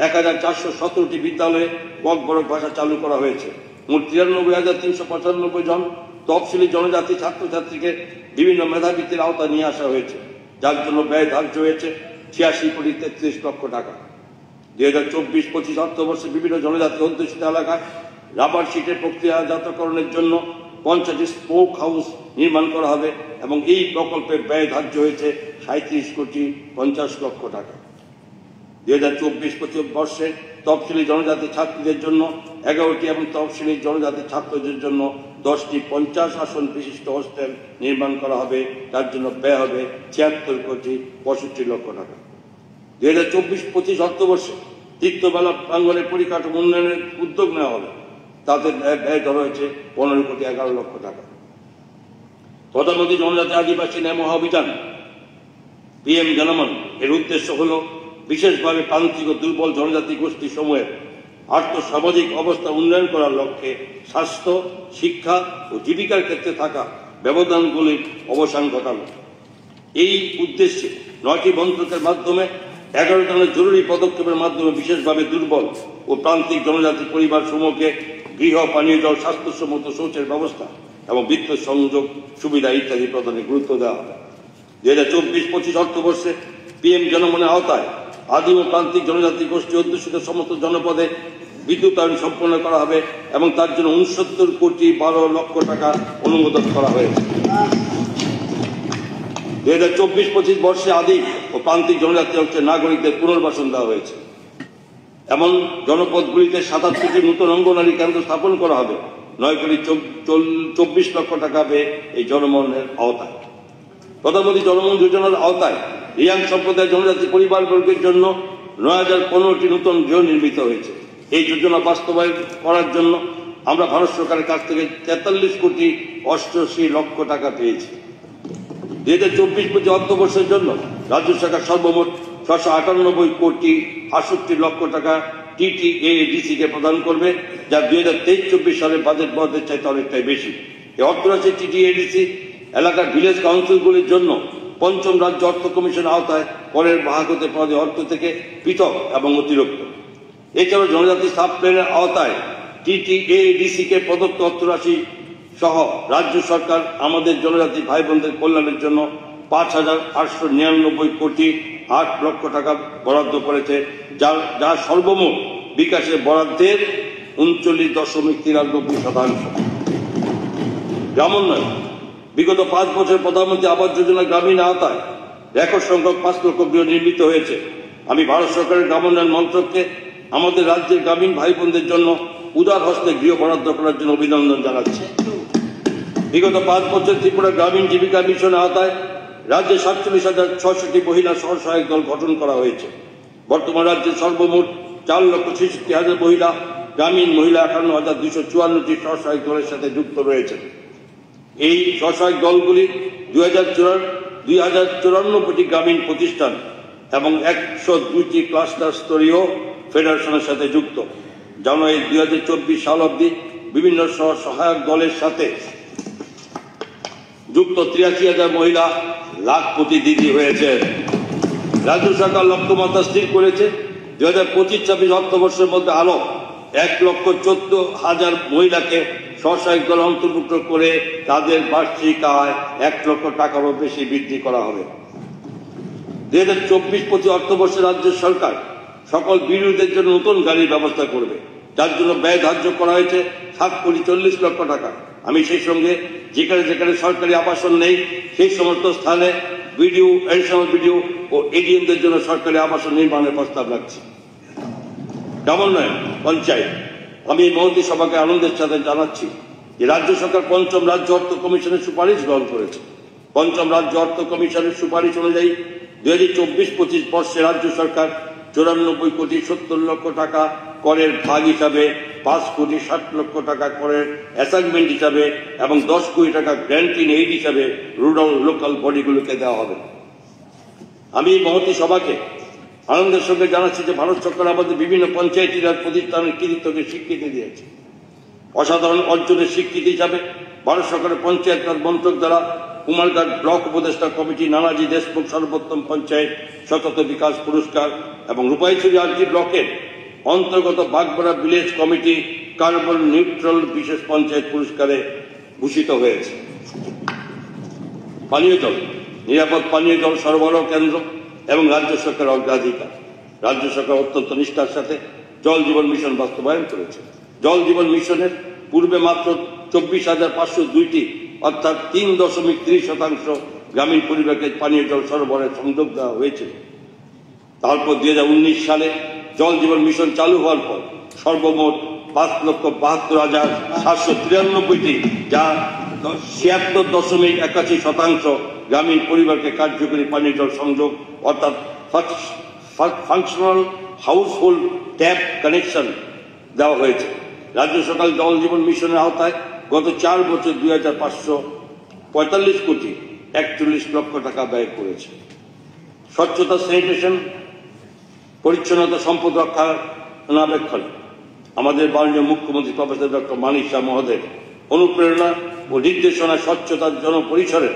1,417টি বিদ্যালয়ে ককবরক ভাষা চালু করা হয়েছে। মোট 93,395 জন তফসিলি জনজাতি ছাত্রছাত্রীকে বিভিন্ন মেধাবৃত্তির আওতায় নিয়ে আসা হয়েছে, যার জন্য ব্যয় ধার্য হয়েছে 86,33 লক্ষ টাকা। 2024-25 অর্থবর্ষে বিভিন্ন জনজাতি অধ্যুষিত এলাকায় রাবার শিটের প্রক্রিয়াজাতকরণের জন্য 50টি স্পোক হাউস নির্মাণ করা হবে এবং এই প্রকল্পের ব্যয় ধার্য হয়েছে 37,50 লক্ষ টাকা। 2024-25 বর্ষে তফসিলি জনজাতি ছাত্রীদের জন্য 11টি এবং তফসিলি জনজাতি ছাত্রদের জন্য 10টি 50 আসন বিশিষ্ট হোস্টেল নির্মাণ করা হবে, তার জন্য ব্যয় হবে 76,65 লক্ষ টাকা। 2024-25 অর্থবর্ষে তীর্থবেলা প্রাঙ্গণের পরিকাঠামো উন্নয়নের উদ্যোগ নেওয়া হবে, তাদের ব্যয় ধরা হয়েছে 15,11 লক্ষ টাকা। প্রধানমন্ত্রী জনজাতি আদিবাসী ন্যায় মহাঅভিযান PM জনমন এর উদ্দেশ্য হল বিশেষভাবে প্রান্তিক ও দুর্বল জনজাতি গোষ্ঠী সমূহের আর্থসামাজিক অবস্থা উন্নয়ন করার লক্ষ্যে স্বাস্থ্য, শিক্ষা ও জীবিকার ক্ষেত্রে থাকা ব্যবধানগুলির অবসান ঘটানো। এই উদ্দেশ্যে 9টি মন্ত্রকের মাধ্যমে 11 ধরনের জরুরি পদক্ষেপের মাধ্যমে বিশেষভাবে দুর্বল ও প্রান্তিক জনজাতি পরিবার সমূহকে গৃহ, পানীয় জল, স্বাস্থ্যসম্মত শৌচের ব্যবস্থা এবং বিদ্যুৎ সংযোগ সুবিধা ইত্যাদি প্রদানে গুরুত্ব দেওয়া হবে। 2024-25 অর্থবর্ষে PM জনমনের আওতায় আদিম ও প্রান্তিক জনজাতি গোষ্ঠী অধ্যুষিত সমস্ত জনপদে বিদ্যুতায়ন সম্পন্ন করা হবে এবং তার জন্য 69,12 লক্ষ টাকা অনুমোদন করা হয়েছে। 2024-25 বর্ষে আদিম ও প্রান্তিক জনজাতি অংশের নাগরিকদের পুনর্বাসন দেওয়া হয়েছে। এমন জনপদগুলিতে 77টি নতুন অঙ্গনারী কেন্দ্র স্থাপন করা হবে। 9,24 লক্ষ টাকা ব্যয়ে এই জনমনের আওতায়। প্রধানমন্ত্রী জনমন যোজনার আওতায় রিয়াং সম্প্রদায়ের জনজাতি পরিবারবর্গের জন্য 9,015টি নতুন গৃহ নির্মিত হয়েছে। এই যোজনা বাস্তবায়ন করার জন্য আমরা ভারত সরকারের কাছ থেকে 43,88 লক্ষ টাকা পেয়েছি। 2024-25 অর্থবর্ষের জন্য রাজ্য সরকার সর্বমোট 698,68 লক্ষ টাকা TTADC কে প্রদান করবে, যা 2023-24 সালের বাজেট বরাদ্দের চাইতে অনেকটাই বেশি। এই অর্থরাশি TTADC এলাকার ভিলেজ কাউন্সিলগুলির জন্য 5ম রাজ্য অর্থ কমিশনের আওতায় করের ভাগ হতে পাওয়া অর্থ থেকে পৃথক এবং অতিরিক্ত। এছাড়াও জনজাতি সাব প্ল্যানের আওতায় TTADC কে প্রদত্ত অর্থরাশি সহ রাজ্য সরকার আমাদের জনজাতি ভাই বোনদের কল্যাণের জন্য 5,899,8 লক্ষ টাকা বরাদ্দ করেছে, যা সর্বমোট বিকাশের বরাদ্দের 39.93%। গ্রামোন্নয়ন বিগত 5 বছর প্রধানমন্ত্রী আবাস যোজনা গ্রামীণ আওতায় রেকর্ড সংখ্যক 5 লক্ষ গৃহ নির্মিত হয়েছে। আমি ভারত সরকারের গ্রামোন্নয়ন মন্ত্রককে আমাদের রাজ্যের গ্রামীণ ভাই বোনদের জন্য উদার হস্তে গৃহ বরাদ্দ করার জন্য অভিনন্দন জানাচ্ছি। বিগত 5 বছর ত্রিপুরা গ্রামীণ জীবিকা মিশনের আওতায় রাজ্যে 47,600টি মহিলা স্বসহায়ক দল গঠন করা হয়েছে। বর্তমান রাজ্যে সর্বমোট 4,66,000 মহিলা গ্রামীণ মহিলা 58,254টি স্বসহায়ক দলের সাথে যুক্ত রয়েছে। এই স্বসহায়ক দলগুলি 2,094টি গ্রামীণ প্রতিষ্ঠান এবং 102টি ক্লাস্টার স্তরীয় ফেডারেশনের সাথে যুক্ত। জানুয়ারি 2024 সাল অবধি বিভিন্ন সহায়ক দলের সাথে যুক্ত 83,000 মহিলা লাখপতি দিদি হয়েছে। রাজ্য সরকার লক্ষ্যমাত্রা স্থির করেছে 2025-26 অর্থবর্ষের মধ্যে আরো 1,14,000 মহিলাকে স্বসহায়ক দল অন্তর্ভুক্ত করে তাদের বার্ষিক আয় 1 লক্ষ টাকারও বেশি বৃদ্ধি করা হবে। 2024-25 অর্থবর্ষে রাজ্য সরকার সকল বিরোধীদের জন্য নতুন গাড়ির ব্যবস্থা করবে, যার জন্য ব্যয় ধার্য করা হয়েছে 7,40,00,000 টাকা। আমি সেই সঙ্গে যেখানে যেখানে সরকারি আবাসন নেই সেই সমস্ত স্থানে বিডিও, এডিশনাল বিডিও ও এডিএমদের জন্য সরকারি আবাসন নির্মাণের প্রস্তাব রাখছি। গ্রামোন্নয়ন পঞ্চায়েত, আমি এই মহতী সভাকে আনন্দের সাথে জানাচ্ছি যে রাজ্য সরকার পঞ্চম রাজ্য অর্থ কমিশনের সুপারিশ গ্রহণ করেছে। পঞ্চম রাজ্য অর্থ কমিশনের সুপারিশ অনুযায়ী 2024-25 বর্ষে রাজ্য সরকার 94,70,00,000 টাকা করের ভাগ হিসাবে, 5,60,00,000 টাকা করের অ্যাসাইনমেন্ট হিসাবে এবং 10 কোটি টাকা গ্র্যান্ট ইন এইড হিসাবে রুরাল লোকাল বডিগুলোকে দেওয়া হবে। আমি এই মহতী সভাকে আনন্দের সঙ্গে জানাচ্ছি যে ভারত সরকার আমাদের বিভিন্ন পঞ্চায়েতি রাজ প্রতিষ্ঠানের কৃতিত্বকে স্বীকৃতি দিয়েছে। অসাধারণ অর্জনের স্বীকৃতি হিসাবে ভারত সরকারের পঞ্চায়েত রাজ মন্ত্রক দ্বারা কুমারঘাট ব্লক উপদেষ্টা কমিটি, নানাজি দেশমুখ সর্বোত্তম পঞ্চায়েত সতত বিকাশ পুরস্কার এবং রূপাইছড়ি আরজি ব্লকের অন্তর্গত বাগবাড়া ভিলেজ কমিটি কার্বন নিউট্রাল বিশেষ পঞ্চায়েত পুরস্কারে ভূষিত হয়েছে। পানীয় জল, নিরাপদ পানীয় জল সরবরাহ কেন্দ্র এবং রাজ্য সরকারের অগ্রাধিকার। রাজ্য সরকার অত্যন্ত নিষ্ঠার সাথে জল জীবন মিশন বাস্তবায়ন করেছে। জল জীবন মিশনের পূর্বে মাত্র 24,502টি অর্থাৎ 3.30% গ্রামীণ পরিবারকে পানীয় জল সরবরাহের সংযোগ দেওয়া হয়েছিল। তারপর 2019 সালে জল জীবন মিশন চালু হওয়ার পর সর্বমোট 5,72,793টি, যা 76.81% গ্রামীণ পরিবারকে কার্যকরী পানীয় জল সংযোগ অর্থাৎ ফাংশনাল হাউসহোল্ড ট্যাপ কানেকশন দেওয়া হয়েছে। রাজ্য সরকার জল জীবন মিশনের আওতায় গত 4 বছর 2,545 কোটি 41 লক্ষ টাকা ব্যয় করেছে। স্বচ্ছতা, স্যানিটেশন, পরিচ্ছন্নতা, সম্পদ রক্ষণাবেক্ষণ আমাদের মাননীয় মুখ্যমন্ত্রী প্রফেসর ডক্টর মানিক শাহ মহোদয়ের অনুপ্রেরণা ও নির্দেশনা স্বচ্ছতার জনপরিসরে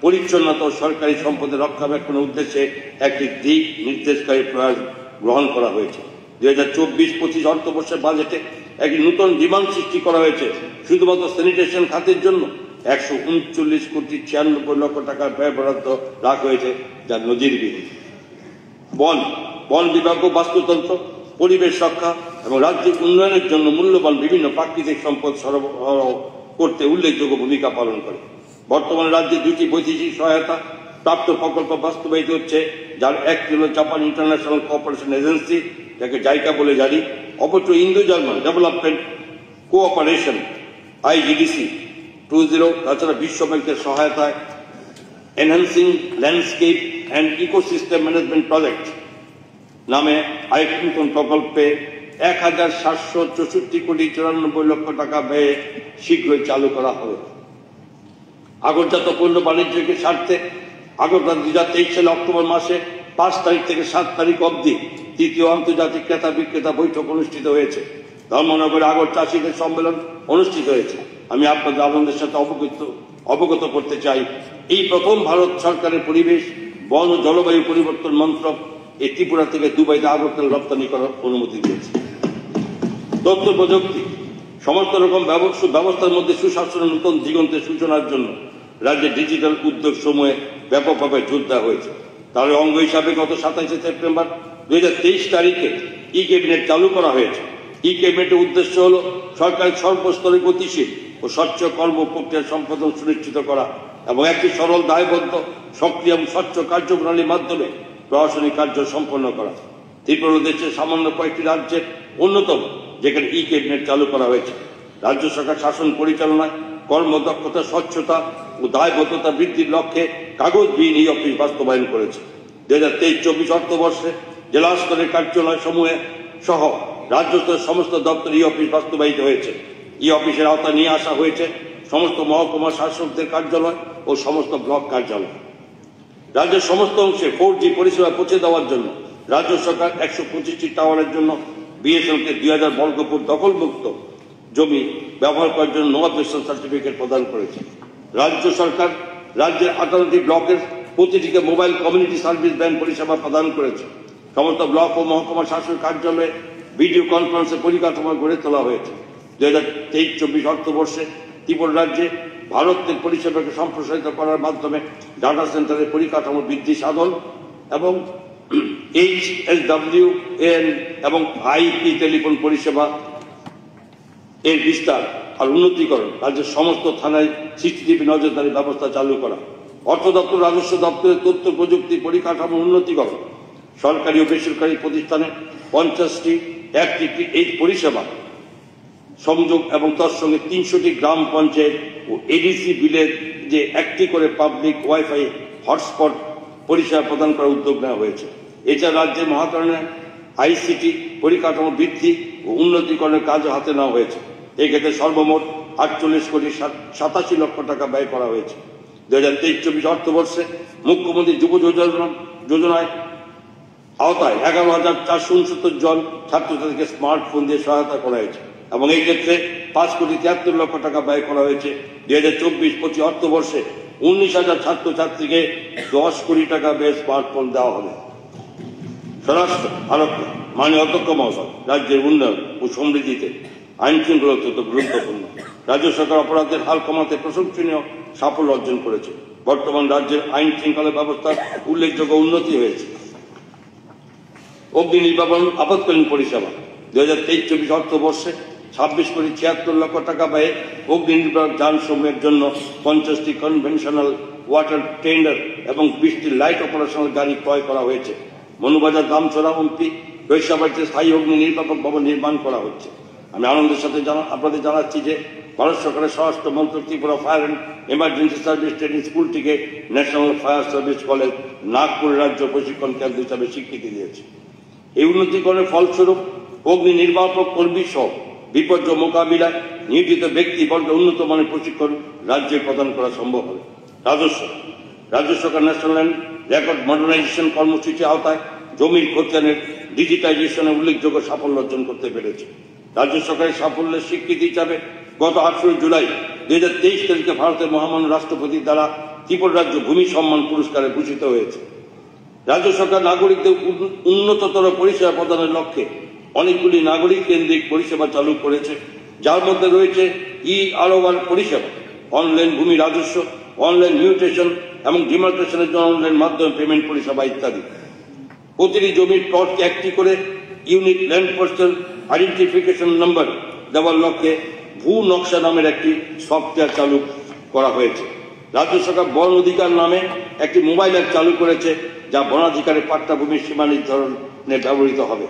পরিচ্ছন্নতা ও সরকারি সম্পদের রক্ষণাবেক্ষণের উদ্দেশ্যে একটি দিক নির্দেশকারী প্রয়াস গ্রহণ করা হয়েছে। 2024-25 অর্থবর্ষের বাজেটে একটি নতুন ডিমান্ড সৃষ্টি করা হয়েছে শুধুমাত্র স্যানিটেশন খাতের জন্য 139,96,00,000 টাকার ব্যয় বরাদ্দ রাখা হয়েছে, যা নজিরবিহীন। বন বিভাগ ও বাস্তুতন্ত্র, পরিবেশ রক্ষা এবং রাজ্যিক উন্নয়নের জন্য মূল্যবান বিভিন্ন প্রাকৃতিক সম্পদ সরবরাহ করতে উল্লেখযোগ্য ভূমিকা পালন করে। বর্তমানে রাজ্যে 2টি বৈদেশিক সহায়তা প্রাপ্ত প্রকল্প বাস্তবায়িত হচ্ছে, যার একটি হল জাপান ইন্টারন্যাশনাল কোঅপারেশন এজেন্সি, যাকে জাইকা বলে জানি, অপরটি Indo German development cooperation IGDC 20। তাছাড়া বিশ্ব ব্যাংকের সহায়তায় enhancing landscape and ecosystem management project নামে আরেকটি নতুন প্রকল্পে 1,764,94,00,000 টাকা ব্যয়ে শীঘ্রই চালু করা হবে। আগরজাত পণ্য বাণিজ্যকে স্বার্থে আগরতলা 2023 সালে অক্টোবর মাসে 5 তারিখ থেকে 7 তারিখ অবধি 3য় আন্তর্জাতিক ক্রেতা বিক্রেতা বৈঠক অনুষ্ঠিত হয়েছে। ধর্মনগরে আগর চাষীদের সম্মেলন অনুষ্ঠিত হয়েছে। আমি আপনাদের আনন্দের সাথে অবগত করতে চাই, এই প্রথম ভারত সরকারের পরিবেশ, বন ও জলবায়ু পরিবর্তন মন্ত্রক এই ত্রিপুরা থেকে দুবাইতে আগরতলা রপ্তানি করার অনুমতি দিয়েছে। তথ্য প্রযুক্তি, সমস্ত রকম ব্যবস্থার মধ্যে সুশাসনের নতুন দিগন্তের সূচনার জন্য রাজ্যের ডিজিটাল উদ্যোগ সমূহে ব্যাপকভাবে জোর দেওয়া হয়েছে। তার অঙ্গ হিসাবে গত 27 সেপ্টেম্বর 2023 তারিখে ই ক্যাবিনেট চালু করা হয়েছে। ই ক্যাবিনেটের উদ্দেশ্য হল সরকারের সর্বস্তরে গতিশীল ও স্বচ্ছ কর্ম প্রক্রিয়া সম্পাদন সুনিশ্চিত করা এবং একটি সরল, দায়বদ্ধ, সক্রিয় এবং স্বচ্ছ কার্যপ্রণালীর মাধ্যমে প্রশাসনিক কার্য সম্পন্ন করা। ত্রিপুরা দেশের সামান্য কয়েকটি রাজ্যের অন্যতম যেখানে ই ক্যাবিনেট চালু করা হয়েছে। রাজ্য সরকার শাসন পরিচালনায় কর্মদক্ষতা, স্বচ্ছতা ও দায়বদ্ধতা বৃদ্ধির লক্ষ্যে কাগজবিহীন ই অফিস বাস্তবায়ন করেছে। 2023-24 অর্থবর্ষে জেলা স্তরের কার্যালয় সমূহে সহ রাজ্য স্তরের সমস্ত দপ্তর ই অফিস বাস্তবায়িত হয়েছে। ই অফিসের আওতায় নিয়ে আসা হয়েছে সমস্ত মহকুমা শাসকদের কার্যালয় ও সমস্ত ব্লক কার্যালয়। রাজ্যের সমস্ত অংশে 4G পরিষেবা পৌঁছে দেওয়ার জন্য রাজ্য সরকার 125টি টাওয়ারের জন্য BSNL কে 2000 বর্গফুট দখলমুক্ত জমি ব্যবহার করার জন্য নো অবজেকশন সার্টিফিকেট প্রদান করেছে। রাজ্য সরকার রাজ্যের 58টি ব্লকের প্রতিটিকে মোবাইল কমিউনিটি সার্ভিস ভ্যান পরিষেবা প্রদান করেছে। সমস্ত ব্লক ও মহকুমা শাসক কার্যালয়ে ভিডিও কনফারেন্সের পরিকাঠামো গড়ে তোলা হয়েছে। 2023-24 অর্থবর্ষে ত্রিপুরা রাজ্যে ভারতের পরিষেবাকে সম্প্রসারিত করার মাধ্যমে ডাটা সেন্টারের পরিকাঠামো বৃদ্ধি সাধন এবং HSWAN এবং IP টেলিফোন পরিষেবা এর বিস্তার আর উন্নতিকরণ, রাজ্যের সমস্ত থানায় CCTV নজরদারি ব্যবস্থা চালু করা, অর্থ দপ্তর রাজস্ব দপ্তরের তথ্য প্রযুক্তি পরিকাঠামো উন্নতিকরণ, সরকারি ও বেসরকারি প্রতিষ্ঠানে 50টি একটি এই পরিষেবা সংযোগ এবং তার সঙ্গে 300টি গ্রাম পঞ্চায়েত ও ADC বিলের যে একটি করে পাবলিক ওয়াইফাই হটস্পট পরিষেবা প্রদান করার উদ্যোগ নেওয়া হয়েছে। এছাড়া রাজ্যের মহাকারণে ICT পরিকাঠামো বৃদ্ধি ও উন্নতিকরণের কাজ হাতে নেওয়া হয়েছে। এক্ষেত্রে সর্বমোট 48 কোটি 87 লক্ষ টাকা ব্যয় করা হয়েছে। 2023-24 অর্থবর্ষে মুখ্যমন্ত্রী যুব যোজনায় আওতায় 11,469 জন ছাত্রছাত্রীকে স্মার্টফোন দিয়ে সহায়তা করা হয়েছে এবং এই ক্ষেত্রে 5 কোটি 73 লক্ষ টাকা ব্যয় করা হয়েছে। 2024-25 অর্থবর্ষে 19,000 ছাত্রছাত্রীকে 10 কোটি টাকা ব্যয়ে স্মার্টফোন দেওয়া হবে। স্বরাষ্ট্র আরোগ্য মাননীয় অধ্যক্ষ মহাশয়, রাজ্যের উন্নয়ন ও সমৃদ্ধিতে আইন শৃঙ্খলা অত্যন্ত গুরুত্বপূর্ণ। রাজ্য সরকার অপরাধের হার কমাতে প্রশংসনীয় সাফল্য অর্জন করেছে। বর্তমান রাজ্যের আইন শৃঙ্খলা ব্যবস্থার উল্লেখযোগ্য উন্নতি হয়েছে। অগ্নি নির্বাপন আপাতকালীন পরিষেবা 2023-24 অর্থবর্ষে 26 কোটি 76 লক্ষ টাকা ব্যয়ে অগ্নি নির্বাপক যান সমূহের জন্য 50টি কনভেনশনাল ওয়াটার টেন্ডার এবং 20টি লাইট অপারেশনাল গাড়ি ক্রয় করা হয়েছে। মনুবাজার দামছড়া এমপি বৈশাবাড়িতে স্থায়ী অগ্নি নির্বাপক ভবন নির্মাণ করা হচ্ছে। আমি আনন্দের সাথে আপনাদের জানাচ্ছি যে ভারত সরকারের স্বরাষ্ট্র মন্ত্রক Tripura fire and emergency service training স্কুলটিকে national fire service college Nagpur রাজ্য প্রশিক্ষণ কেন্দ্র হিসাবে স্বীকৃতি দিয়েছে। এই উন্নতিকরণের ফলস্বরূপ অগ্নি নির্বাপক কর্মী সহ বিপর্যয় মোকাবিলায় নিয়োজিত ব্যক্তিবর্গ উন্নত মানের প্রশিক্ষণ রাজ্যে প্রদান করা সম্ভব হবে। রাজ্য সরকার ন্যাশনাল রেকর্ড মডার্নাইজেশন কর্মসূচির আওতায় জমির খতিয়ানের ডিজিটাইজেশনে উল্লেখযোগ্য সাফল্য অর্জন করতে পেরেছে। রাজ্য সরকারের সাফল্যের স্বীকৃতি হিসাবে গত 18 জুলাই 2023 তারিখে ভারতের মহামান্য রাষ্ট্রপতির দ্বারা ত্রিপুরা রাজ্য ভূমি সম্মান পুরস্কারে ভূষিত হয়েছে। রাজ্য সরকার নাগরিকদের উন্নততর পরিষেবা প্রদানের লক্ষ্যে অনেকগুলি নাগরিক কেন্দ্রিক পরিষেবা চালু করেছে, যার মধ্যে রয়েছে ERO1 পরিষেবা, অনলাইন ভূমি রাজস্ব, অনলাইন মিউটেশন এবং ডিমার্কেশনের জন্য অনলাইন মাধ্যমে পেমেন্ট পরিষেবা ইত্যাদি। প্রতিটি জমির প্লটকে একটি করে unique land parcel identification number দেওয়ার লক্ষ্যে ভূ নকশা নামের একটি সফটওয়্যার চালু করা হয়েছে। রাজ্য সরকার বন অধিকার নামে একটি মোবাইল অ্যাপ চালু করেছে, যা বনাধিকারের পাট্টা ভূমির সীমা নির্ধারণে ব্যবহৃত হবে।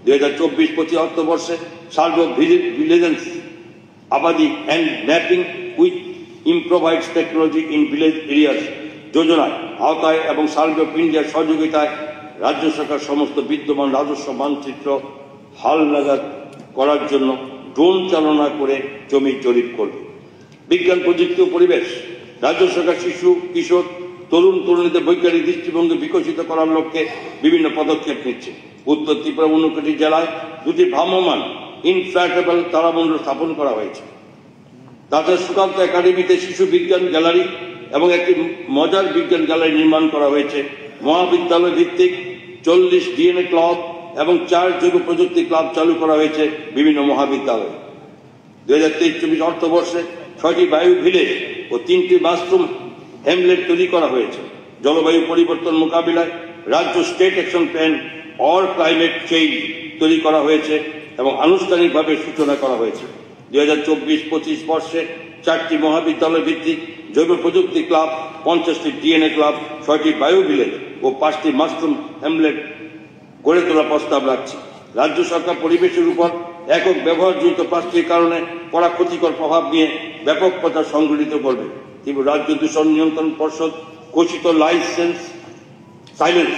2024-25 অর্থবর্ষে সার্ভ ভিজিলেন্স আবাদি and mapping with improvised technology in village areas যোজনায় আওতায় এবং সার্ভে অফ ইন্ডিয়ার সহযোগিতায় রাজ্য সরকার সমস্ত বিদ্যমান রাজস্ব মানচিত্র হালনাগাদ করার জন্য ড্রোন চালনা করে জমির জরিপ করবে। বিজ্ঞান প্রযুক্তি ও পরিবেশ রাজ্য সরকার শিশু কিশোর তরুণ তরুণীদের বৈজ্ঞানিক দৃষ্টিভঙ্গি বিকশিত করার লক্ষ্যে বিভিন্ন পদক্ষেপ নিচ্ছে। উত্তর ত্রিপুরা 59টি জেলায় 2টি ভ্রাম্যমাণ ইনফ্ল্যাটেবল তারামণ্ডল স্থাপন করা হয়েছে। তাছাড়া সুকান্ত একাডেমিতে শিশু বিজ্ঞান গ্যালারি এবং একটি মজার বিজ্ঞান গ্যালারি নির্মাণ করা হয়েছে। মহাবিদ্যালয় ভিত্তিক 40 DNA ক্লাব এবং 4 জৈব প্রযুক্তি ক্লাব চালু করা হয়েছে বিভিন্ন মহাবিদ্যালয়ে। 2023-24 অর্থবর্ষে 6টি বায়ু ভিলেজ ও 3টি মাশরুম হ্যামলেট তৈরি করা হয়েছে। জলবায়ু পরিবর্তন মোকাবিলায় রাজ্য state action plan or climate change তৈরি করা হয়েছে এবং আনুষ্ঠানিকভাবে সূচনা করা হয়েছে। 2024-25 বর্ষে 4টি মহাবিদ্যালয় ভিত্তিক জৈব প্রযুক্তি ক্লাব, 50টি DNA ক্লাব, 6টি বায়ু ভিলেজ ও 5টি মাশরুম হ্যামলেট গড়ে তোলার প্রস্তাব রাখছে। রাজ্য সরকার পরিবেশের উপর একক ব্যবহারযোগ্য প্লাস্টিকের কারণে পড়া ক্ষতিকর প্রভাব নিয়ে ব্যাপক প্রচার সংগঠিত করবে। কিন্তু রাজ্য দূষণ নিয়ন্ত্রণ পর্ষদ ঘোষিত সাইলেন্স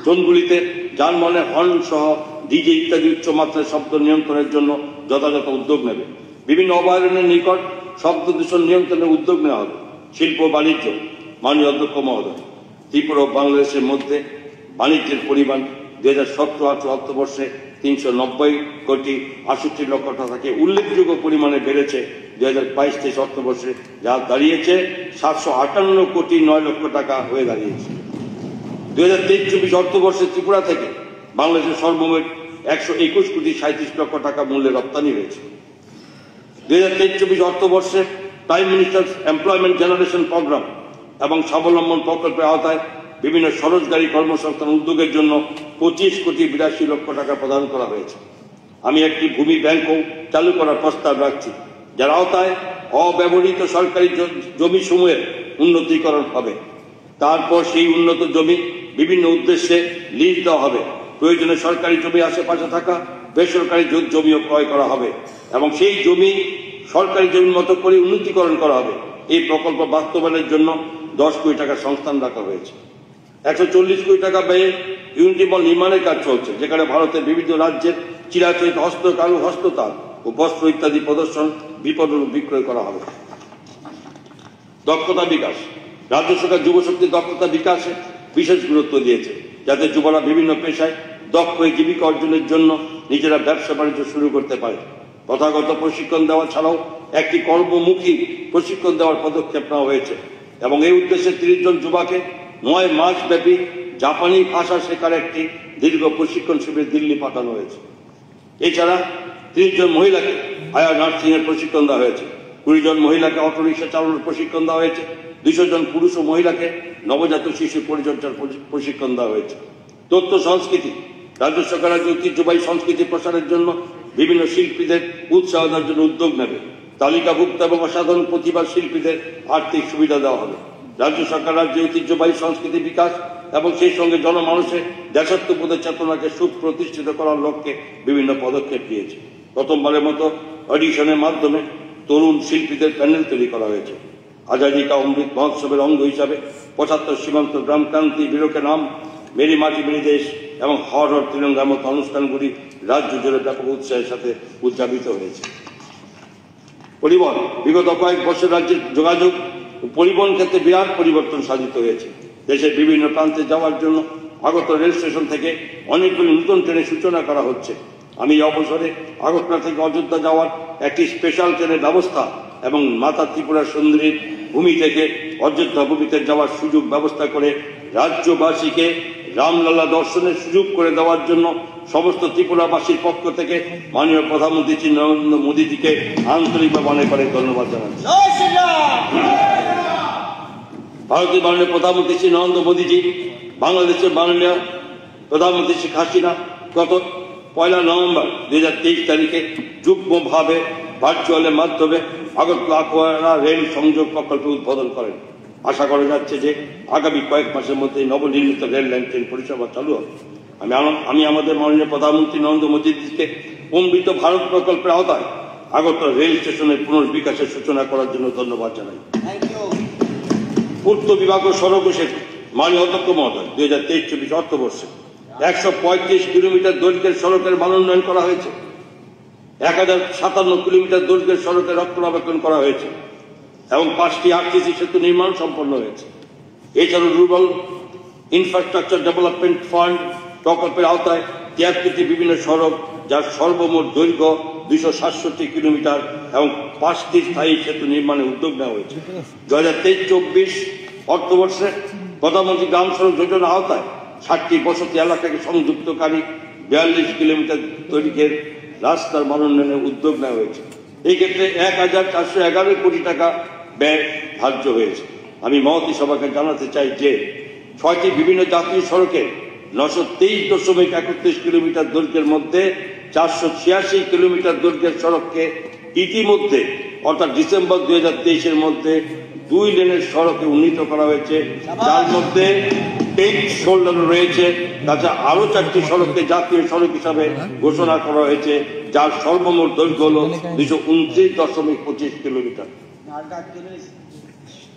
জোনগুলিতে যানবাহনের হর্ন সহ ডিজে ইত্যাদি উচ্চমাত্রায় শব্দ নিয়ন্ত্রণের জন্য যথাযথ উদ্যোগ নেবে। বিভিন্ন অভয়ারণ্যের নিকট শব্দ দূষণ নিয়ন্ত্রণের উদ্যোগ নেওয়া হবে। শিল্প বাণিজ্য মাননীয় অধ্যক্ষ মহোদয়, ত্রিপুরা ও বাংলাদেশের মধ্যে বাণিজ্যের পরিমাণ 2017-18 অর্থবর্ষে 390,68,00,000 টাকা থেকে উল্লেখযোগ্য পরিমাণে বেড়েছে 2022-23 অর্থবর্ষে, যা দাঁড়িয়েছে 758,09,00,000 টাকা হয়ে দাঁড়িয়েছে। 2023-24 অর্থবর্ষে ত্রিপুরা থেকে বাংলাদেশের সর্বমোট 121,37,00,000 টাকা মূল্যে রপ্তানি হয়েছে। 2023-24 অর্থবর্ষে prime minister employment generation programme এবং স্বাবলম্বন প্রকল্পের আওতায় বিভিন্ন স্বরোজগারী কর্মসংস্থান উদ্যোগের জন্য 25,82,00,000 টাকা প্রদান করা হয়েছে। আমি একটি ভূমি ব্যাংকও চালু করার প্রস্তাব রাখছি, যার আওতায় অব্যবহৃত সরকারি জমি সমূহের উন্নতিকরণ হবে। তারপর সেই উন্নত জমি বিভিন্ন উদ্দেশ্যে লিজ দেওয়া হবে। প্রয়োজনে সরকারি জমি আশেপাশে থাকা বেসরকারি জমিও ক্রয় করা হবে এবং সেই জমি সরকারি জমির মতো করে উন্নতিকরণ করা হবে। এই প্রকল্প বাস্তবায়নের জন্য 10 কোটি টাকা সংস্থান রাখা হয়েছে। 140 কোটি টাকা ব্যয়ে ইউনিটি মল নির্মাণের কাজ চলছে, যেখানে ভারতের বিভিন্ন রাজ্যের চিরাচরিত হস্তকারু, হস্ততাঁত ও বস্ত্র ইত্যাদি প্রদর্শন, বিপণন ও বিক্রয় করা হবে। দক্ষতা বিকাশ। রাজ্য সরকার যুবশক্তি দক্ষতা বিকাশে বিশেষ গুরুত্ব দিয়েছে, যাতে যুবরা বিভিন্ন পেশায় দক্ষ জীবিকা অর্জনের জন্য নিজেরা ব্যবসা বাণিজ্য শুরু করতে পারে। প্রথাগত প্রশিক্ষণ দেওয়া ছাড়াও একটি কর্মমুখী প্রশিক্ষণ দেওয়ার পদক্ষেপ নেওয়া হয়েছে এবং এই উদ্দেশ্যে 30 জন যুবাকে 9 মাস ব্যাপী জাপানি ভাষা শেখার একটি দীর্ঘ প্রশিক্ষণ শিবির দিল্লি পাঠানো হয়েছে। এছাড়া 30 জন মহিলাকে আয়া নার্সিং এর প্রশিক্ষণ দেওয়া হয়েছে। 20 জন মহিলাকে অটোরিক্সা চালানোর প্রশিক্ষণ দেওয়া হয়েছে। 200 জন পুরুষ ও মহিলাকে নবজাত শিশু পরিচর্যার প্রশিক্ষণ দেওয়া হয়েছে। তথ্য সংস্কৃতি। রাজ্য সরকার ঐতিহ্যবাহী সংস্কৃতি প্রসারের জন্য বিভিন্ন শিল্পীদের উৎসাহ দেওয়ার জন্য উদ্যোগ নেবে। তালিকাভুক্ত এবং অসাধারণ প্রতিভা শিল্পীদের আর্থিক সুবিধা দেওয়া হবে। রাজ্য সরকার রাজ্যে ঐতিহ্যবাহী সংস্কৃতি বিকাশ এবং সেই সঙ্গে জনমানুষের দেশাত্মবোধের চেতনাকে সুপ্রতিষ্ঠিত করার লক্ষ্যে বিভিন্ন পদক্ষেপ নিয়েছে। প্রথমবারের মতো অডিশনের মাধ্যমে তরুণ শিল্পীদের প্যানেল তৈরি করা হয়েছে। আজাদী কা অমৃত মহোৎসবের অঙ্গ হিসাবে 75 সীমান্ত গ্রাম ক্রান্তি, বীরকে নাম, মেরি মাটি মেরি দেশ এবং হর হর তিরঙ্গার মতো অনুষ্ঠানগুলি রাজ্য জুড়ে ব্যাপক উৎসাহের সাথে উদযাপিত হয়েছে। পরিবহন। বিগত কয়েক বছর রাজ্যের যোগাযোগ ও পরিবহন ক্ষেত্রে বিরাট পরিবর্তন সাধিত হয়েছে। দেশের বিভিন্ন প্রান্তে যাওয়ার জন্য আগরতলা রেল স্টেশন থেকে অনেকগুলি নতুন ট্রেনের সূচনা করা হচ্ছে। আমি এই অবসরে আগরতলা থেকে অযোধ্যা যাওয়ার একটি স্পেশাল ট্রেনের ব্যবস্থা এবং মাতা ত্রিপুরা সুন্দরীর ভূমি থেকে অযোধ্যা ভূমিতে যাওয়ার সুযোগ ব্যবস্থা করে রাজ্যবাসীকে রামলালা দর্শনের সুযোগ করে দেওয়ার জন্য সমস্ত ত্রিপুরাবাসীর পক্ষ থেকে মাননীয় প্রধানমন্ত্রী শ্রী নরেন্দ্র মোদীজিকে আন্তরিকভাবে অনেক অনেক ধন্যবাদ জানাচ্ছি। ভারতের মাননীয় প্রধানমন্ত্রী শ্রী নরেন্দ্র মোদীজি, বাংলাদেশের মাননীয় প্রধানমন্ত্রী শেখ হাসিনা গত 1 নভেম্বর 2023 তারিখে যুগ্মভাবে ভার্চুয়ালের মাধ্যমে আগরতলা আখাউড়া রেল সংযোগ প্রকল্প উদ্বোধন করেন। আশা করা যাচ্ছে যে আগামী কয়েক মাসের মধ্যে নবনির্মিত রেল লাইন ট্রেন পরিষেবা চালু হবে। আমি আমাদের মাননীয় প্রধানমন্ত্রী নরেন্দ্র মোদীজিকে অমৃত ভারত প্রকল্পের আওতায় আগরতলা রেল স্টেশনের পুনর্বিকাশের সূচনা করার জন্য ধন্যবাদ জানাই। পূর্ত বিভাগ ও সড়ক ও সেতু। মাননীয় অধ্যক্ষ মহোদয়, 2023-24 অর্থবর্ষে 135 কিলোমিটার দৈর্ঘ্যের সড়কের মান উন্নয়ন করা হয়েছে। 1057 কিলোমিটার দৈর্ঘ্যের সড়কের রক্ষণাবেক্ষণ করা হয়েছে এবং 5টি আরসিসি সেতু নির্মাণ সম্পন্ন হয়েছে। এছাড়াও রুরাল ইনফ্রাস্ট্রাকচার ডেভেলপমেন্ট ফান্ড প্রকল্পের আওতায় 73টি বিভিন্ন সড়ক, যার সর্বমোট দৈর্ঘ্য 267 কিলোমিটার এবং 5টি স্থায়ী সেতু নির্মাণে উদ্যোগ নেওয়া হয়েছে। 2023-24 অর্থবর্ষে প্রধানমন্ত্রী গ্রাম সড়ক যোজনার আওতায় 60টি বসতি এলাকাকে সংযুক্তকারী 42 কিলোমিটার দৈর্ঘ্যের রাস্তার মান উন্নয়নের উদ্যোগ নেওয়া হয়েছে। এই ক্ষেত্রে 1411 কোটি টাকা ব্যয় ধার্য হয়েছে। আমি মহতী সভাকে জানাতে চাই যে 6টি বিভিন্ন জাতীয় সড়কের 923.31 কিলোমিটার দৈর্ঘ্যের মধ্যে 486 কিলোমিটার দৈর্ঘ্যের সড়ককে ইতিমধ্যে অর্থাৎ ডিসেম্বর 2023-এর মধ্যে 2 লেনের সড়কে উন্নীত করা হয়েছে, যার মধ্যে 10 শোল্ডার রয়েছে। তাছাড়া আরো 4টি সড়ককে জাতীয় সড়ক হিসাবে ঘোষণা করা হয়েছে, যার সর্বমোট দৈর্ঘ্য হল 229.25 কিলোমিটার।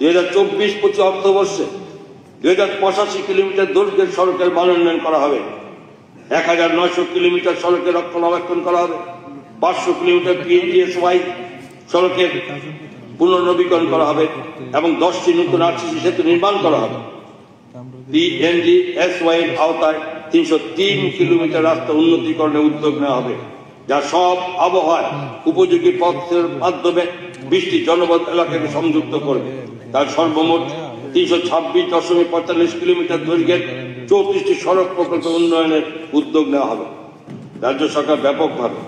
2024-25 অর্থবর্ষে 2085 কিলোমিটার দৈর্ঘ্যের সড়কের মান উন্নয়ন করা হবে। 1900 কিলোমিটার সড়কের রক্ষণাবেক্ষণ করা হবে। 500 কিলোমিটার PNGSY সড়কের পুনর্নবীকরণ করা হবে এবং 10টি নতুন আরসিসি সেতু নির্মাণ করা হবে। PNGSY এর আওতায় 303 কিলোমিটার রাস্তা উন্নতিকরণের উদ্যোগ নেওয়া হবে, যা সব আবহাওয়ায় উপযোগী পথের মাধ্যমে 20টি জনপদ এলাকাকে সংযুক্ত করবে। তার সর্বমোট 326.45 কিলোমিটার দৈর্ঘ্যের 34টি সড়ক প্রকল্প উন্নয়নের উদ্যোগ নেওয়া হবে। রাজ্য সরকার ব্যাপকভাবে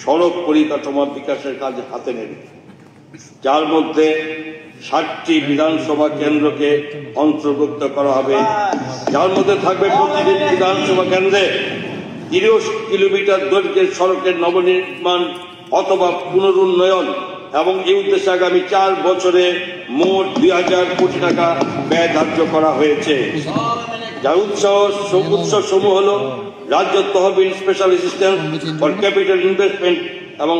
সড়ক পরিকাঠামোর বিকাশের কাজ হাতে নেবে, যার মধ্যে 60টি বিধানসভা কেন্দ্রকে অন্তর্ভুক্ত করা হবে, যার মধ্যে থাকবে প্রতিটি বিধানসভা কেন্দ্রে 30 কিলোমিটার দৈর্ঘ্যের সড়কের নবনির্মাণ অথবা পুনরুন্নয়ন, এবং এই উদ্দেশ্যে আগামী 4 বছরে মোট 2000 কোটি টাকা ব্যয় ধার্য করা হয়েছে। যার উৎস সমূহ হল রাজ্য তহবিল, special assistance for capital investment এবং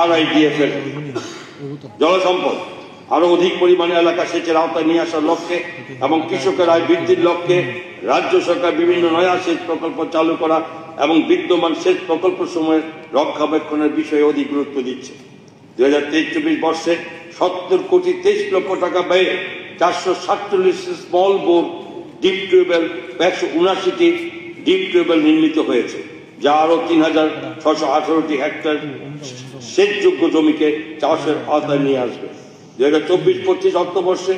RIDF এর। জলসম্পদ আরো অধিক পরিমাণে এলাকা সেচের আওতায় নিয়ে আসার লক্ষ্যে এবং কৃষকের আয় বৃদ্ধির লক্ষ্যে রাজ্য সরকার বিভিন্ন নয়া সেচ প্রকল্প চালু করা এবং বিদ্যমান সেচ প্রকল্প সমূহের রক্ষণাবেক্ষণের বিষয়ে অধিক গুরুত্ব দিচ্ছে। 2023-24 বর্ষে 70 কোটি 23 লক্ষ টাকা ব্যয়ে 447 স্মল বোর ডিপ টিউবওয়েল, 179টি ডিপ টিউবওয়েল নির্মিত হয়েছে, যা আরো 3618টি হেক্টর সেচযোগ্য জমিকে চাষের আওতায় নিয়ে আসবে। 2024-25 অর্থবর্ষে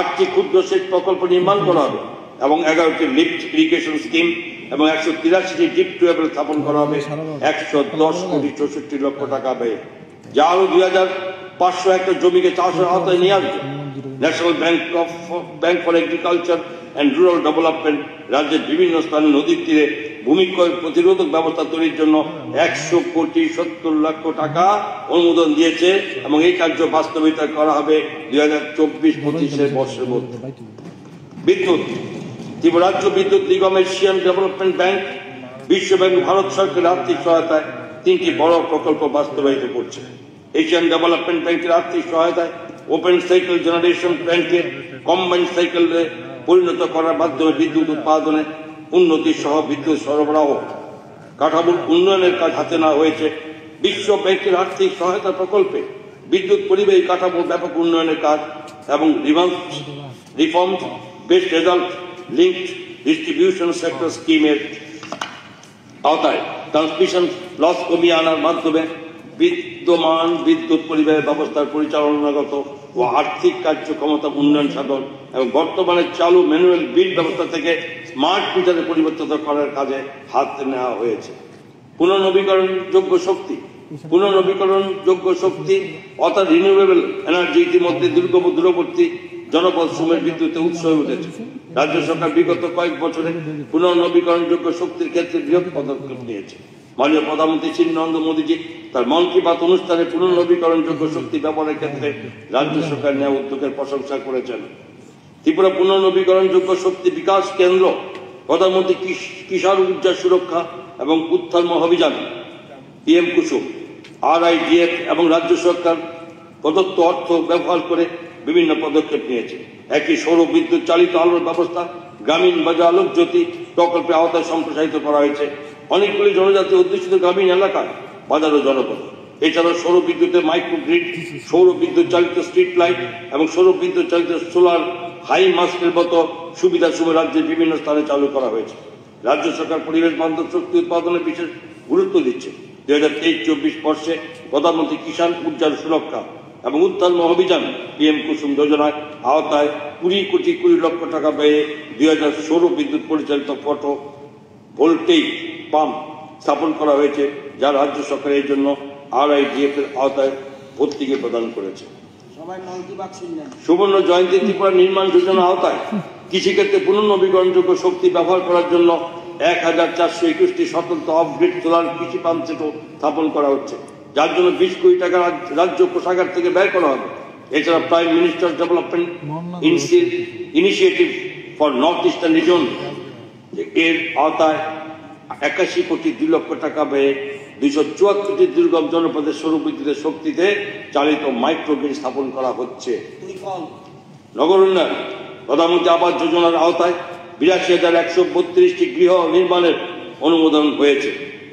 8টি ক্ষুদ্র সেচ প্রকল্প নির্মাণ করা হবে এবং 11টি লিফট ইরিগেশন স্কিম এবং 183টি ডিপ টিউবওয়েল স্থাপন করা হবে 110 কোটি 64 লক্ষ টাকা ব্যয়ে, যা আরো 2500 হেক্টর জমিকে চাষের আওতায় নিয়ে আসবে। National bank for agriculture and rural development রাজ্যের বিভিন্ন স্থানে নদীর তীরে ভূমিক্ষয় প্রতিরোধক ব্যবস্থা তৈরির জন্য 100 কোটি 70 লক্ষ টাকা অনুমোদন দিয়েছে এবং এই কার্য বাস্তবায়িত করা হবে 2024-25 বর্ষের মধ্যে। বিদ্যুৎ ত্রিপুরা রাজ্য বিদ্যুৎ নিগম, এশিয়ান ডেভেলপমেন্ট ব্যাংক, বিশ্ব ব্যাংক, ভারত সরকারের আর্থিক সহায়তায় 3টি বড় প্রকল্প বাস্তবায়িত করছে। এশিয়ান ডেভেলপমেন্ট ব্যাংকের আর্থিক সহায়তায় ওপেন সাইকেল জেনারেশন প্ল্যান্টকে কম্বাইন্ড সাইকেলে পরিণত করার মাধ্যমে বিদ্যুৎ উৎপাদনে উন্নতি সহ বিদ্যুৎ সরবরাহ কাঠামোর উন্নয়নের কাজ হাতে নেওয়া হয়েছে। বিশ্ব ব্যাংকের আর্থিক সহায়তা প্রকল্পে বিদ্যুৎ পরিবাহী কাঠামোর ব্যাপক উন্নয়নের কাজ এবং reform best result linked distribution sector স্কিমের আওতায় ট্রান্সমিশন লস কমিয়ে আনার মাধ্যমে বিদ্যমান বিদ্যুৎ পরিবাহের ব্যবস্থার পরিচালনাগত ও আর্থিক কার্যক্ষমতা উন্নয়ন সাধন এবং বর্তমানে চালু ম্যানুয়াল বিল ব্যবস্থা থেকে স্মার্ট মিটারে পরিবর্তিত করার কাজে হাত নেওয়া হয়েছে। পুনর্নবীকরণযোগ্য শক্তি অর্থাৎ রিনিউয়েবল এনার্জি ইতিমধ্যে দূরবর্তী জনপদ সমূহের বিদ্যুতে উৎস হয়ে উঠেছে। রাজ্য সরকার বিগত কয়েক বছরে পুনর্নবীকরণযোগ্য শক্তির ক্ষেত্রে বৃহৎ পদক্ষেপ নিয়েছে। মাননীয় প্রধানমন্ত্রী শ্রী নরেন্দ্র মোদীজি তার মন কি বাত অনুষ্ঠানে পুনর্নবীকরণযোগ্য শক্তি ব্যবহারের ক্ষেত্রে রাজ্য সরকার নেওয়া উদ্যোগের প্রশংসা করেছেন। ত্রিপুরা পুনর্নবীকরণযোগ্য শক্তি বিকাশ কেন্দ্র, প্রধানমন্ত্রী কিষাণ ঊর্জা সুরক্ষা এবং উত্থান অভিযান PM কুসুম, RIDF এবং রাজ্য সরকার প্রদত্ত অর্থ ব্যবহার করে বিভিন্ন পদক্ষেপ নিয়েছে। একই সৌর বিদ্যুৎ চালিত আলোর ব্যবস্থা গ্রামীণ বাজার আলোক জ্যোতি প্রকল্পের আওতায় সম্প্রসারিত করা হয়েছে অনেকগুলি জনজাতি অধ্যুষিত গ্রামীণ এলাকায় বাজার ও জনপদ। এছাড়াও সৌর বিদ্যুতের মাইক্রোগ্রিড, সৌর বিদ্যুৎ চালিত স্ট্রিট লাইট এবং সৌর বিদ্যুৎ চালিত সোলার হাই মাস্টের মতো সুবিধা রাজ্যের বিভিন্ন স্থানে চালু করা হয়েছে। রাজ্য সরকার পরিবেশ বান্ধব শক্তি উৎপাদনে বিশেষ গুরুত্ব দিচ্ছে। 2023-24 বর্ষে প্রধানমন্ত্রী কিষাণ ঊর্জা সুরক্ষা এবং উত্থান অভিযান PM কুসুম যোজনায় আওতায় 20 কোটি 20 লক্ষ টাকা ব্যয়ে 2000 সৌর বিদ্যুৎ পরিচালিত ফটো ভোল্টেইক পাম্প স্থাপন করা হয়েছে, যা রাজ্য সরকার এই জন্য RIDF এর আওতায় ভর্তুকি প্রদান করেছে। সুবর্ণ জয়ন্তী ত্রিপুরা নির্মাণ যোজনার আওতায় কৃষিক্ষেত্রে পুনর্নবীকরণযোগ্য শক্তি ব্যবহার করার জন্য 1421টি স্বতন্ত্র অফগ্রিড সোলার কৃষি পাম্প সেটও স্থাপন করা হচ্ছে, যার জন্য 20 কোটি টাকা রাজ্য কোষাগার থেকে ব্যয় করা হবে। এছাড়া prime minister development initiative for north eastern reason এর আওতায় 81 কোটি 2 লক্ষ টাকা ব্যয়ে 274টি দুর্গম জনপদের সৌর বিদ্যুতের শক্তিতে চালিত মাইক্রোগ্রিড স্থাপন করা হচ্ছে। নগর উন্নয়ন প্রধানমন্ত্রী আবাস যোজনার আওতায় 82,132টি গৃহ নির্মাণের অনুমোদন হয়েছে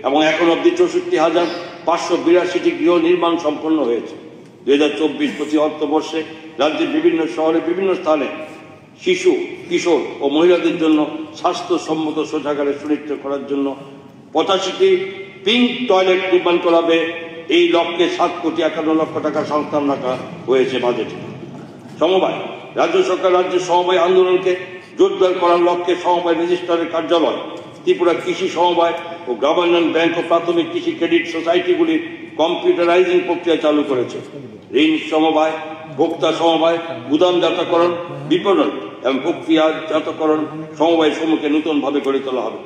এবং এখন অব্দি 64,582টি গৃহ নির্মাণ সম্পন্ন হয়েছে। 2024-25 অর্থবর্ষে রাজ্যের বিভিন্ন শহরে বিভিন্ন স্থানে শিশু, কিশোর ও মহিলাদের জন্য স্বাস্থ্যসম্মত শৌচাগারে সুনিশ্চিত করার জন্য 85টি পিঙ্ক টয়লেট নির্মাণ করা হবে। এই লক্ষ্যে 7,51,00,000 টাকা সংস্থান রাখা হয়েছে বাজেটে। সমবায়, রাজ্য সরকার রাজ্যের সমবায় আন্দোলনকে জোরদার করার লক্ষ্যে সমবায় রেজিস্ট্রারের কার্যালয়, ত্রিপুরা কৃষি সমবায় ও গ্রামীণ ব্যাংক ও প্রাথমিক কৃষি ক্রেডিট সোসাইটিগুলির কম্পিউটারাইজিং প্রক্রিয়া চালু করেছে। ঋণ সমবায়, ভোক্তা সমবায়, গুদামজাতকরণ, বিপণন এবং প্রক্রিয়াজাতকরণ সমবায় সমূহকে নতুনভাবে গড়ে তোলা হবে।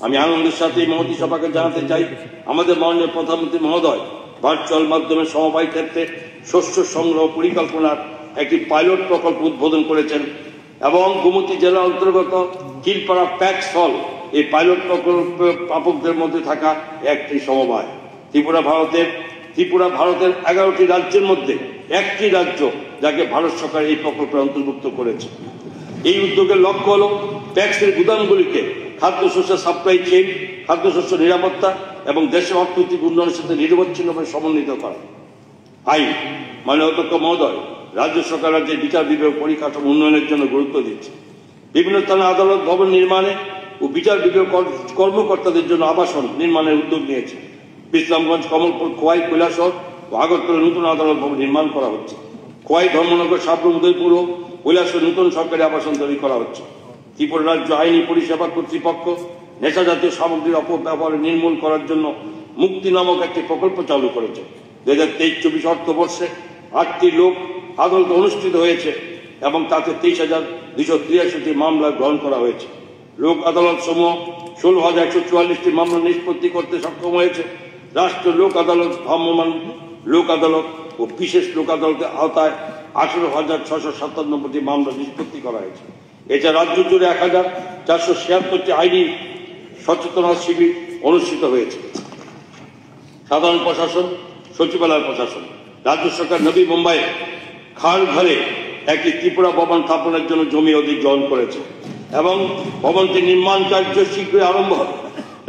আমি আনন্দের সাথে এই মহতী সভাকে জানাতে চাই, আমাদের মাননীয় প্রধানমন্ত্রী মহোদয় ভার্চুয়াল মাধ্যমে সমবায় ক্ষেত্রে শস্য সংগ্রহ পরিকল্পনার একটি পাইলট প্রকল্প উদ্বোধন করেছেন এবং গোমতী জেলার অন্তর্গত কিলপাড়া প্যাক্স হল এই পাইলট প্রকল্প প্রাপকদের মধ্যে থাকা একটি সমবায়। ত্রিপুরা ভারতের 11টি রাজ্যের মধ্যে একটি রাজ্য যাকে ভারত সরকার এই প্রকল্পে অন্তর্ভুক্ত করেছে। এই উদ্যোগের লক্ষ্য হল প্যাক্সের গুদামগুলিকে খাদ্যশস্য সাপ্লাই চেইন, খাদ্যশস্য নিরাপত্তা এবং দেশের অর্থনৈতিক উন্নয়নের সাথে নিরবচ্ছিন্নভাবে সমন্বিত করা। আইন, মাননীয় অধ্যক্ষ মহোদয়, রাজ্য সরকার রাজ্যের বিচার বিভাগ পরিকাঠামো উন্নয়নের জন্য গুরুত্ব দিচ্ছে। বিভিন্ন স্থানে আদালত ভবন নির্মাণে ও বিচার বিভাগ কর্মকর্তাদের জন্য আবাসন নির্মাণের উদ্যোগ নিয়েছে। বিশ্রামগঞ্জ, কমলপুর, খোয়াই, কৈলাসহর ও আগরতলা নতুন আদালত ভবন নির্মাণ করা হচ্ছে। খোয়াই, ধর্মনগর, সাবরুম, উদয়পুর ও কৈলাসহর নতুন সরকারি আবাসন তৈরি করা হচ্ছে। ত্রিপুরা রাজ্য আইনি পরিষেবা কর্তৃপক্ষ নেশা জাতীয় সামগ্রীর অপব্যবহার নির্মূল করার জন্য মুক্তি নামক একটি প্রকল্প চালু করেছে। 2023-24 অর্থবর্ষে 8টি লোক আদালত অনুষ্ঠিত হয়েছে এবং তাতে 23,283টি মামলা গ্রহণ করা হয়েছে। লোক আদালত সমূহ 16,144টি মামলা নিষ্পত্তি করতে সক্ষম হয়েছে। রাষ্ট্রীয় লোক আদালত, ভ্রাম্যমাণ লোক আদালত ও বিশেষ লোক আদালতের আওতায় 18,697টি মামলা নিষ্পত্তি করা হয়েছে। এছাড়া রাজ্য জুড়ে 1,476টি আইনি সচেতনতা শিবির অনুষ্ঠিত হয়েছে। সাধারণ প্রশাসন, সচিবালয় প্রশাসন, রাজ্য সরকার নবী মুম্বাইয়ে খালঘরে একটি ত্রিপুরা ভবন স্থাপনের জন্য জমি অধিগ্রহণ করেছে এবং ভবনটি নির্মাণ কার্য শীঘ্রই আরম্ভ হবে।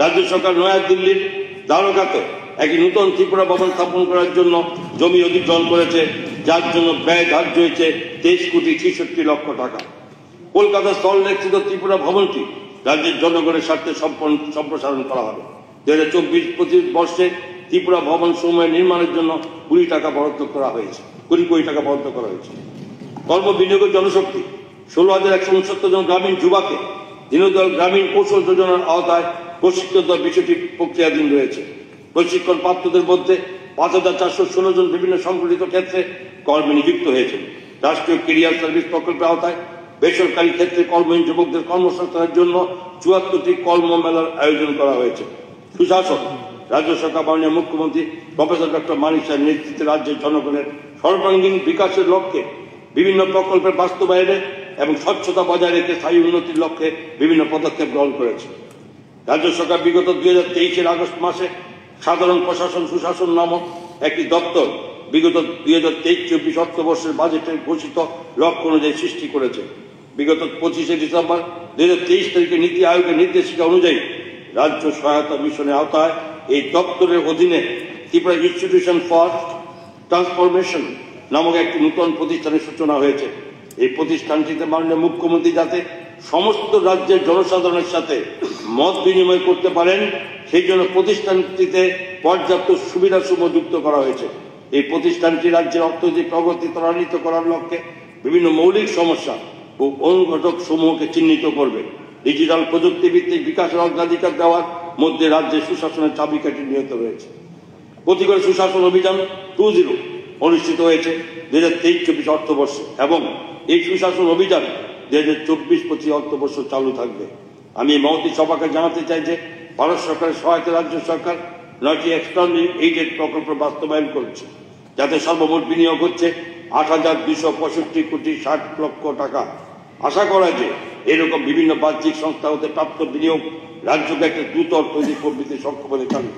রাজ্য সরকার নয়াদিল্লির দ্বারকাতে একটি নতুন ত্রিপুরা ভবন স্থাপন করার জন্য জমি অধিগ্রহণ করেছে, যার জন্য ব্যয় ধার্য হয়েছে 23,63,00,000 টাকা। কলকাতার স্থললেখিত ত্রিপুরা ভবনটি রাজ্যের জনগণের স্বার্থে সম্প্রসারণ করা হবে। 2024-25 বর্ষে ত্রিপুরা ভবন সমূহের নির্মাণের জন্য 20 টাকা বরাদ্দ করা হয়েছে। কর্ম বিনিয়োগের জনশক্তি, 16,169 জন গ্রামীণ যুবাকে দীনদয়াল গ্রামীণ কৌশল যোজনার আওতায় প্রশিক্ষণ দেওয়ার বিষয়টি প্রক্রিয়াধীন রয়েছে। প্রশিক্ষণ প্রাপ্তদের মধ্যে 5,416 জন বিভিন্ন সংগঠিত ক্ষেত্রে কর্মে নিযুক্ত হয়েছেন। রাষ্ট্রীয় কেরিয়ার সার্ভিস প্রকল্পের আওতায় বেসরকারি ক্ষেত্রে কর্মহীন যুবকদের কর্মসংস্থানের জন্য 74টি কর্মমেলার আয়োজন করা হয়েছে। সুশাসন, রাজ্য সরকার মাননীয় মুখ্যমন্ত্রী প্রফেসর ডক্টর মানিক সাহের নেতৃত্বে রাজ্যের জনগণের সর্বাঙ্গীন বিকাশের লক্ষ্যে বিভিন্ন প্রকল্পের বাস্তবায়নে এবং স্বচ্ছতা বজায় রেখে স্থায়ী উন্নতির লক্ষ্যে বিভিন্ন পদক্ষেপ গ্রহণ করেছে। রাজ্য সরকার বিগত 2023-এর আগস্ট মাসে সাধারণ প্রশাসন সুশাসন নামক একটি দপ্তর বিগত 2023-24 অর্থবর্ষের বাজেটের ঘোষিত লক্ষ্য অনুযায়ী সৃষ্টি করেছে। বিগত 25শে ডিসেম্বর 2023 তারিখে নীতি আয়োগের নির্দেশিকা অনুযায়ী রাজ্য সহায়তা মিশনের আওতায় এই দপ্তরের অধীনে ত্রিপুরা ইনস্টিটিউশন ফর ট্রান্সফরমেশন নামক একটি নতুন প্রতিষ্ঠানের সূচনা হয়েছে। এই প্রতিষ্ঠানটিতে মাননীয় মুখ্যমন্ত্রী যাতে সমস্ত রাজ্যের জনসাধারণের সাথে মত বিনিময় করতে পারেন, সেই জন্য প্রতিষ্ঠানটিতে পর্যাপ্ত সুবিধাসমূহ যুক্ত করা হয়েছে। এই প্রতিষ্ঠানটি রাজ্যের অর্থনৈতিক প্রগতি ত্বরান্বিত করার লক্ষ্যে বিভিন্ন মৌলিক সমস্যা ও অনুঘটক সমূহকে চিহ্নিত করবে। ডিজিটাল প্রযুক্তি ভিত্তিক বিকাশের অগ্রাধিকার দেওয়ার মধ্যে রাজ্যের সুশাসনের চাবিকাঠি নিহত রয়েছে। প্রতিকূল সুশাসন অভিযান 2.0 অনুষ্ঠিত হয়েছে 2023-24 অর্থবর্ষে এবং এই সুশাসন অভিযান 2024-25 অর্থবর্ষ চালু থাকবে। আমি মহতী সভাকে জানাতে চাই যে ভারত সরকারের সহায়তা রাজ্য সরকার 9টি এক্সটার্নাল এইডেড প্রকল্প বাস্তবায়ন করছে, যাতে সর্বমোট বিনিয়োগ হচ্ছে 8,265,60,00,000 টাকা। আশা করা যে এরকম বিভিন্ন বাহ্যিক সংস্থা হতে প্রাপ্ত বিনিয়োগ রাজ্যকে একটা দ্রুত অর্থনৈতিক প্রবৃদ্ধি সক্ষম হতে চালিত।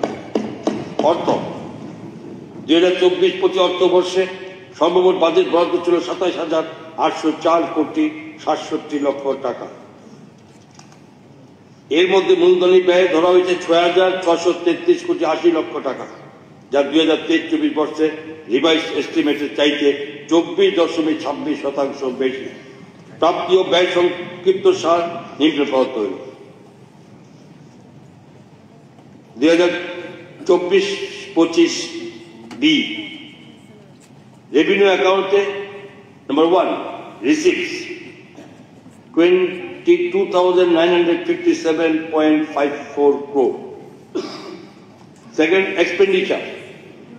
অর্থ 2024-25 অর্থবর্ষে সর্বমোট বাজেট বরাদ্দ ছিল 27,804,67,00,000 টাকা। এর মধ্যে মূলধনী ব্যয় ধরা হয়েছে 6,633,80,00,000 টাকা, যা 2023-24 বর্ষে রিভাইজ এস্টিমেটের চাইতে 24.26% বেশি। প্রাপ্তি ও ব্যয় সংক্ষিপ্ত সার নিম্ন প্রদত্ত হইল। 2024-25 বি রেভিনিউ অ্যাকাউন্টে number 1 receives 22,957.54 crore. Second, expenditure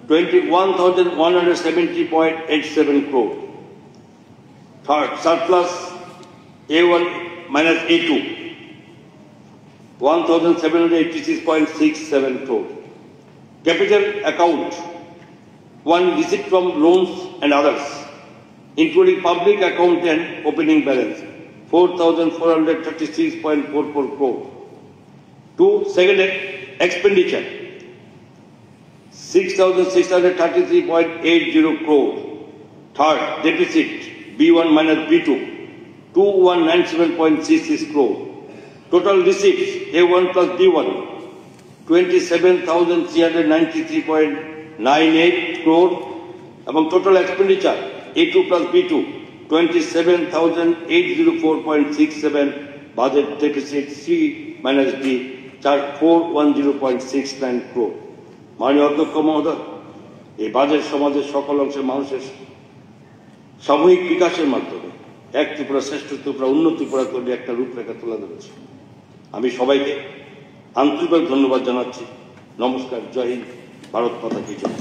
21,170.87 crore. Third, surplus A1 minus A2 1,786.67 crore. Capital account 1 receipt from loans and others, including public account and opening balance 4,436.44 crore. 2. Second, expenditure 6,633.80 crore. Third, deficit B1 minus B2 2,197.66 crore. Total receipts A1 plus B1 27,393.98 crore. Among total expenditure A2 plus B2 27,804.67, budget deficit C minus D 410.69 crore. মাননীয় অধ্যক্ষ মহোদয়, এই budget সমাজের সকল অংশের মানুষের সামূহিক বিকাশের মাধ্যমে এক ত্রিপুরা শ্রেষ্ঠ ত্রিপুরা উন্নত ত্রিপুরা তৈরি একটা রূপরেখা তুলে ধরেছে। আমি সবাইকে আন্তরিকভাবে ধন্যবাদ জানাচ্ছি। নমস্কার, জয় হিন্দ, ভারত মাতা কি জয়।